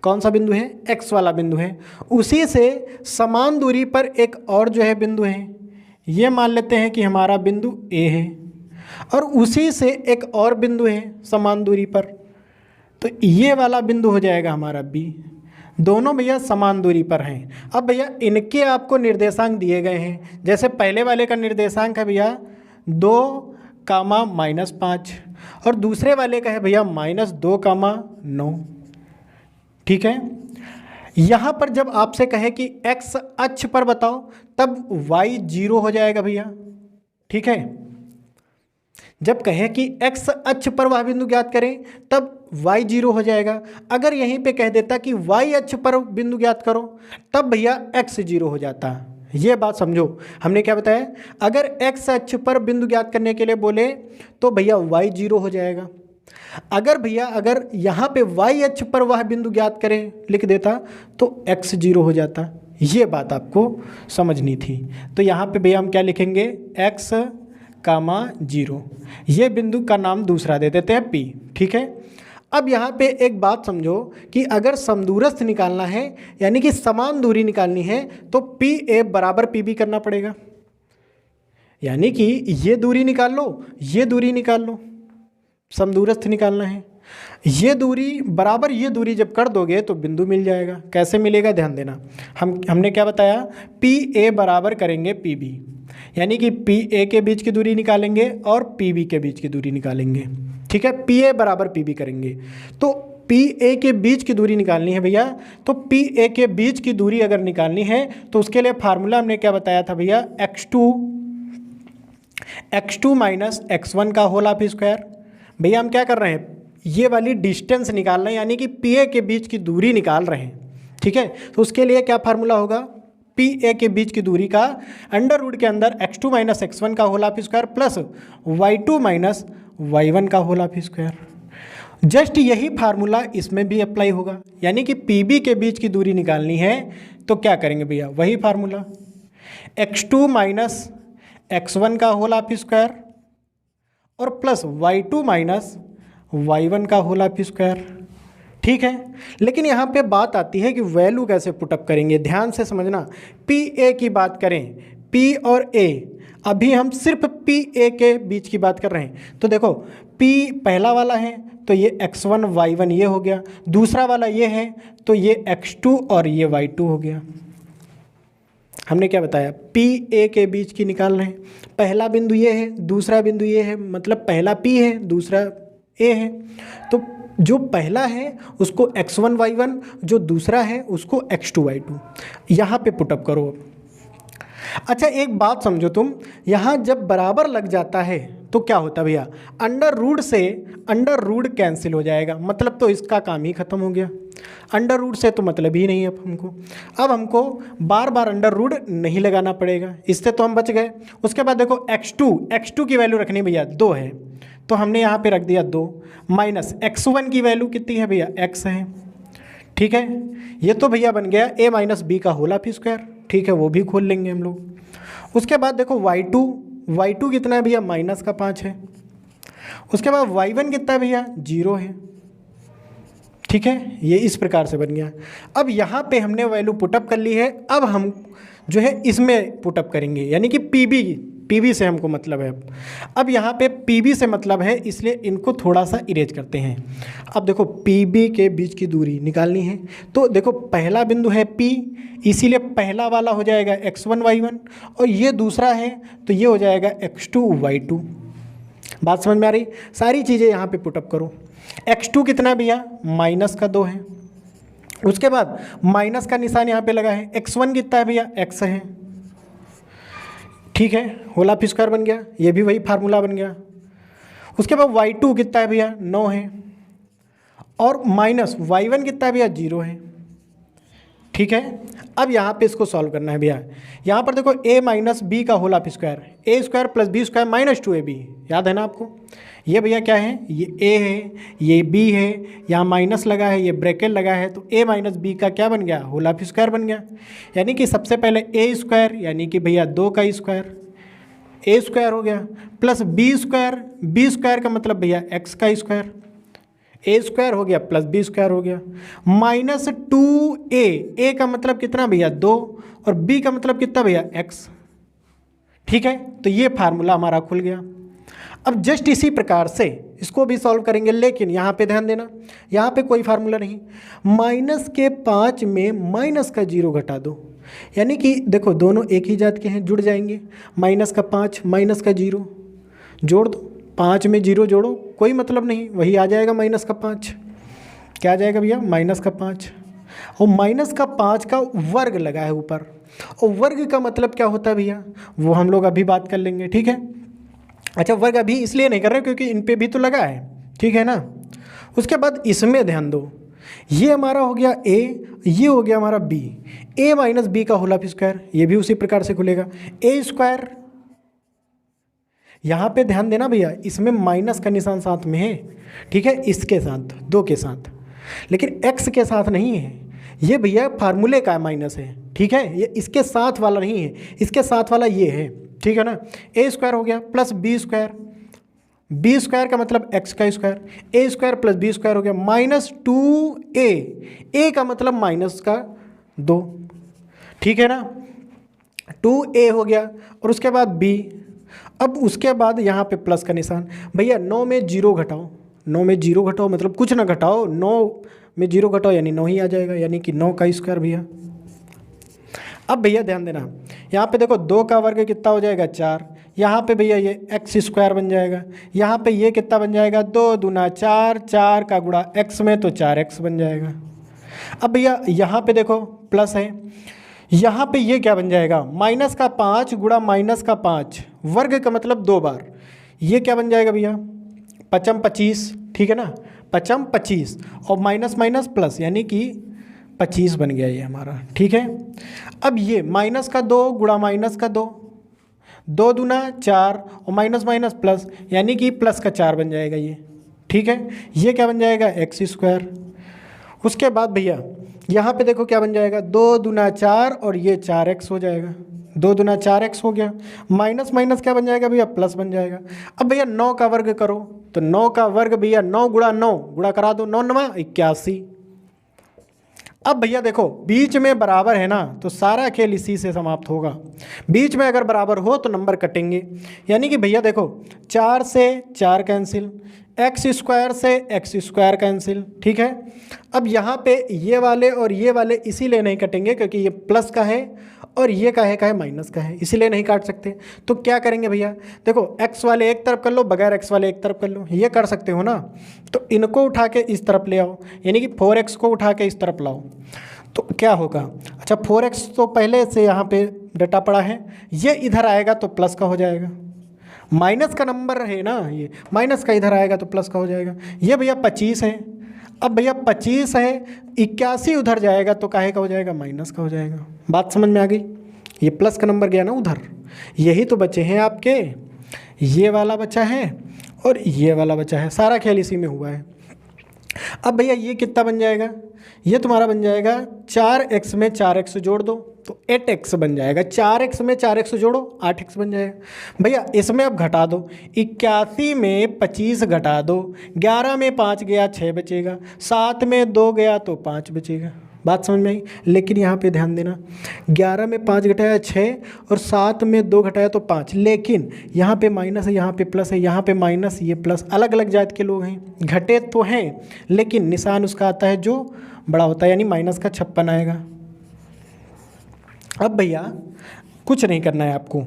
कौन सा बिंदु है, x वाला बिंदु है। उसी से समान दूरी पर एक और जो है बिंदु है, ये मान लेते हैं कि हमारा बिंदु A है, और उसी से एक और बिंदु है समान दूरी पर, तो ये वाला बिंदु हो जाएगा हमारा B। दोनों भैया समान दूरी पर हैं। अब भैया इनके आपको निर्देशांक दिए गए हैं। जैसे पहले वाले का निर्देशांक है भैया 2, -5 और दूसरे वाले का है भैया -2, 9, ठीक है। यहाँ पर जब आपसे कहे कि x अक्ष पर बताओ तब y 0 हो जाएगा भैया, ठीक है। जब कहे कि x अक्ष पर वह बिंदु ज्ञात करें तब y 0 हो जाएगा। अगर यहीं पे कह देता कि y अक्ष पर बिंदु ज्ञात करो तब भैया x 0 हो जाता। ये बात समझो, हमने क्या बताया, अगर x अक्ष पर बिंदु ज्ञात करने के लिए बोले तो भैया y 0 हो जाएगा। अगर यहाँ पे y अक्ष पर वह बिंदु ज्ञात करें लिख देता तो x 0 हो जाता। ये बात आपको समझनी थी। तो यहाँ पे भैया हम क्या लिखेंगे, x, 0। ये बिंदु का नाम दूसरा दे देते हैं P, ठीक है। अब यहाँ पे एक बात समझो कि अगर समदूरस्थ निकालना है यानी कि समान दूरी निकालनी है तो PA बराबर PB करना पड़ेगा। यानी कि ये दूरी निकाल लो, ये दूरी निकाल लो, समदूरस्थ निकालना है। ये दूरी बराबर ये दूरी जब कर दोगे तो बिंदु मिल जाएगा। कैसे मिलेगा, ध्यान देना। हमने क्या बताया, PA बराबर करेंगे PB, यानी कि PA के बीच की दूरी निकालेंगे और PB के बीच की दूरी निकालेंगे, ठीक है। PA बराबर PB करेंगे तो PA के बीच की दूरी निकालनी है भैया। तो PA के बीच की दूरी अगर निकालनी है तो उसके लिए फार्मूला हमने क्या बताया था भैया, x2 माइनस x1 का होल ऑफ स्क्वायर। भैया हम क्या कर रहे हैं, ये वाली डिस्टेंस निकाल रहे हैं, यानी कि PA के बीच की दूरी निकाल रहे हैं, ठीक है। तो उसके लिए क्या फार्मूला होगा, PA के बीच की दूरी का अंडर रूट के अंदर x2 माइनस x1 का whole of square plus y2 minus y1 का होल ऑफ स्क्वायर। जस्ट यही फार्मूला इसमें भी अप्लाई होगा, यानी कि PB के बीच की दूरी निकालनी है तो क्या करेंगे भैया, वही फार्मूला x2 माइनस x1 का होल हाफ स्क्वायर और प्लस y2 माइनस y1 का होल हाफ स्क्वायर। ठीक है, लेकिन यहाँ पे बात आती है कि वैल्यू कैसे पुटअप करेंगे। ध्यान से समझना, पी ए की बात करें, पी और ए, अभी हम सिर्फ पी ए के बीच की बात कर रहे हैं। तो देखो पी पहला वाला है तो ये x1 y1 ये हो गया, दूसरा वाला ये है तो ये x2 और ये y2 हो गया। हमने क्या बताया, पी ए के बीच की निकाल रहे हैं। पहला बिंदु ये है, दूसरा बिंदु ये है, मतलब पहला पी है दूसरा ए है। तो जो पहला है उसको x1 y1, जो दूसरा है उसको x2 y2 यहाँ पे पुटअप करो। अच्छा एक बात समझो तुम, यहाँ जब बराबर लग जाता है तो क्या होता है भैया, अंडर रूट से अंडर रूट कैंसिल हो जाएगा, मतलब तो इसका काम ही खत्म हो गया। अंडर रूट से तो मतलब ही नहीं है अब हमको बार बार अंडर रूट नहीं लगाना पड़ेगा, इससे तो हम बच गए। उसके बाद देखो x2 की वैल्यू रखनी भैया 2 है, तो हमने यहाँ पे रख दिया 2 माइनस x1 की वैल्यू कितनी है भैया, x है। ठीक है, ये तो भैया बन गया a माइनस बी का होल हाफ स्क्वायर। ठीक है, वो भी खोल लेंगे हम लोग। उसके बाद देखो y2 कितना है भैया, माइनस का 5 है। उसके बाद y1 कितना है भैया, 0 है। ठीक है, ये इस प्रकार से बन गया। अब यहाँ पे हमने वैल्यू पुटअप कर ली है, अब हम जो है इसमें पुटअप करेंगे, यानी कि पीबी से हमको मतलब है। अब यहाँ पे पीबी से मतलब है, इसलिए इनको थोड़ा सा इरेज करते हैं। अब देखो पीबी के बीच की दूरी निकालनी है, तो देखो पहला बिंदु है पी, इसीलिए पहला वाला हो जाएगा x1 y1 और ये दूसरा है तो ये हो जाएगा x2 y2। बात समझ में आ रही, सारी चीज़ें यहाँ पे पुटअप करो। x2 कितना भैया, माइनस का 2 है। उसके बाद माइनस का निशान यहाँ पे लगा है। x1 कितना है भैया, x है। ठीक है, होल हाफ स्क्वायर बन गया, ये भी वही फार्मूला बन गया। उसके बाद y2 कितना है भैया, 9 है, और माइनस y1 कितना है भैया, 0 है। ठीक है, अब यहाँ पे इसको सॉल्व करना है भैया। यहाँ पर देखो a माइनस बी का whole half square, A square plus B square minus 2ab, याद है ना आपको। ये भैया क्या है, ये a है, ये b है, यहाँ माइनस लगा है, ये ब्रैकेट लगा है, तो a माइनस बी का क्या बन गया, होल हाफ स्क्वायर बन गया। यानी कि सबसे पहले a स्क्वायर यानी कि भैया 2 का स्क्वायर, a स्क्वायर हो गया, प्लस b स्क्वायर का मतलब भैया x का स्क्वायर, a स्क्वायर हो गया प्लस b स्क्वायर हो गया, माइनस 2a का मतलब कितना भैया 2, और b का मतलब कितना भैया x। ठीक है, तो ये फार्मूला हमारा खुल गया। अब जस्ट इसी प्रकार से इसको भी सॉल्व करेंगे, लेकिन यहाँ पे ध्यान देना, यहाँ पे कोई फार्मूला नहीं। माइनस के 5 में माइनस का 0 घटा दो, यानी कि देखो दोनों एक ही जात के हैं, जुड़ जाएंगे। माइनस का 5 माइनस का 0 जोड़ दो, 5 में 0 जोड़ो, कोई मतलब नहीं, वही आ जाएगा माइनस का 5। क्या आ जाएगा भैया, माइनस का 5, और माइनस का 5 का वर्ग लगा है ऊपर, और वर्ग का मतलब क्या होता है भैया, वो हम लोग अभी बात कर लेंगे। ठीक है, अच्छा वर्ग अभी इसलिए नहीं कर रहे क्योंकि इन पे भी तो लगा है, ठीक है ना। उसके बाद इसमें ध्यान दो, ये हमारा हो गया a, ये हो गया हमारा b, a माइनस बी का होल हाफ स्क्वायर, ये भी उसी प्रकार से खुलेगा, a स्क्वायर। यहाँ पे ध्यान देना भैया, इसमें माइनस का निशान साथ में है, ठीक है, इसके साथ 2 के साथ, लेकिन x के साथ नहीं है। ये भैया फार्मूले का माइनस है, ठीक है, ये इसके साथ वाला नहीं है, इसके साथ वाला ये है, ठीक है ना। a स्क्वायर हो गया प्लस b स्क्वायर का मतलब x का square, a square plus b square हो गया माइनस 2a का मतलब माइनस का 2, ठीक है ना, 2a हो गया। और उसके बाद b, अब उसके बाद यहाँ पे प्लस का निशान। भैया 9 में 0 घटाओ, 9 में 0 घटाओ मतलब कुछ ना घटाओ, 9 में 0 घटाओ यानी 9 ही आ जाएगा, यानी कि 9 का स्क्वायर भैया। अब भैया ध्यान देना, यहाँ पे देखो 2 का वर्ग कितना हो जाएगा 4, यहाँ पे भैया ये x स्क्वायर बन जाएगा, यहाँ पे ये कितना बन जाएगा 2 दूना 4, 4 का गुणा x में तो 4x बन जाएगा। अब भैया यहाँ पे देखो प्लस है, यहाँ पे ये क्या बन जाएगा, माइनस का 5 गुणा माइनस का 5, वर्ग का मतलब 2 बार, ये क्या बन जाएगा भैया 5 25, ठीक है ना, 5 25 और माइनस माइनस प्लस यानी कि 25 बन गया ये हमारा, ठीक है। अब ये माइनस का 2 गुणा माइनस का 2, 2 दूना 4 और माइनस माइनस प्लस यानी कि प्लस का 4 बन जाएगा ये, ठीक है। ये क्या बन जाएगा x स्क्वायर। उसके बाद भैया यहाँ पे देखो क्या बन जाएगा 2 दूना 4 और ये 4x हो जाएगा, 2 दूना 4x हो गया, माइनस माइनस क्या बन जाएगा भैया, प्लस बन जाएगा। अब भैया 9 का वर्ग करो, तो 9 का वर्ग भैया 9 गुणा 9 गुणा करा दो, 9 9 81। अब भैया देखो बीच में बराबर है ना, तो सारा खेल इसी से समाप्त होगा। बीच में अगर बराबर हो तो नंबर कटेंगे, यानी कि भैया देखो 4 से 4 कैंसिल, एक्स स्क्वायर से एक्स स्क्वायर कैंसिल, ठीक है। अब यहाँ पे ये वाले और ये वाले इसीलिए नहीं कटेंगे क्योंकि ये प्लस का है और ये का है माइनस का है, इसीलिए नहीं काट सकते। तो क्या करेंगे भैया, देखो एक्स वाले एक तरफ कर लो, बगैर एक्स वाले एक तरफ कर लो, ये कर सकते हो ना। तो इनको उठा के इस तरफ ले आओ, यानी कि 4x को उठा के इस तरफ लाओ, तो क्या होगा। अच्छा 4x तो पहले से यहाँ पे डाटा पड़ा है, ये इधर आएगा तो प्लस का हो जाएगा, माइनस का नंबर है ना, ये माइनस का इधर आएगा तो प्लस का हो जाएगा। ये भैया 25 है, अब भैया 25 है, 81 उधर जाएगा तो काहे का हो जाएगा, माइनस का हो जाएगा। बात समझ में आ गई, ये प्लस का नंबर गया ना उधर। यही तो बचे हैं आपके, ये वाला बचा है और ये वाला बचा है, सारा खेल इसी में हुआ है। अब भैया ये कितना बन जाएगा, ये तुम्हारा बन जाएगा 4x में 4x जोड़ दो तो 8x बन जाएगा, 4x में 4x जोड़ो 8x बन जाएगा। भैया इसमें अब घटा दो, 81 में 25 घटा दो, 11 में 5 गया 6 बचेगा, 7 में 2 गया तो 5 बचेगा। बात समझ में आई, लेकिन यहाँ पे ध्यान देना 11 में 5 घटाया 6 और 7 में 2 घटाया तो 5, लेकिन यहाँ पे माइनस है, यहाँ पे प्लस है, यहाँ पे माइनस, ये प्लस, अलग अलग जात के लोग हैं, घटे तो हैं लेकिन निशान उसका आता है जो बड़ा होता है, यानी माइनस का 56 आएगा। अब भैया कुछ नहीं करना है आपको,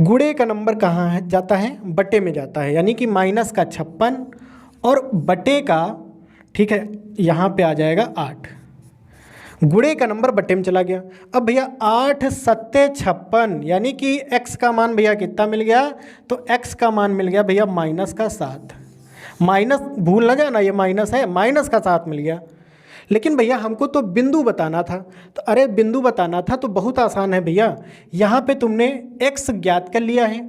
गुणे का नंबर कहाँ है जाता है, बटे में जाता है, यानी कि माइनस का 56 और बटे का, ठीक है, यहाँ पे आ जाएगा 8, गुणे का नंबर बटे में चला गया। अब भैया 8 सत्ते 56, यानी कि x का मान भैया कितना मिल गया, तो x का मान मिल गया भैया माइनस का 7, माइनस भूल ना जाना ये माइनस है, माइनस का 7 मिल गया। लेकिन भैया हमको तो बिंदु बताना था, तो अरे बिंदु बताना था तो बहुत आसान है भैया, यहाँ पे तुमने x ज्ञात कर लिया है,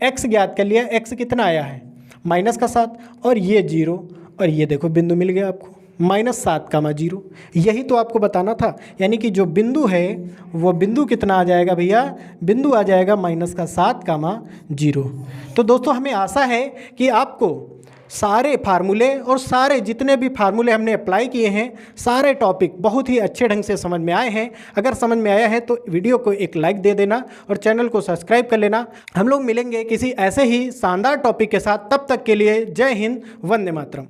x ज्ञात कर लिया, x कितना आया है माइनस का 7 और ये 0, और ये देखो बिंदु मिल गया आपको -7 का 0, यही तो आपको बताना था। यानी कि जो बिंदु है वो बिंदु कितना आ जाएगा भैया, बिंदु आ जाएगा -7 का 0। तो दोस्तों हमें आशा है कि आपको सारे फार्मूले और सारे जितने भी फार्मूले हमने अप्लाई किए हैं, सारे टॉपिक बहुत ही अच्छे ढंग से समझ में आए हैं। अगर समझ में आया है तो वीडियो को एक लाइक दे देना और चैनल को सब्सक्राइब कर लेना। हम लोग मिलेंगे किसी ऐसे ही शानदार टॉपिक के साथ, तब तक के लिए जय हिंद, वंदे मातरम।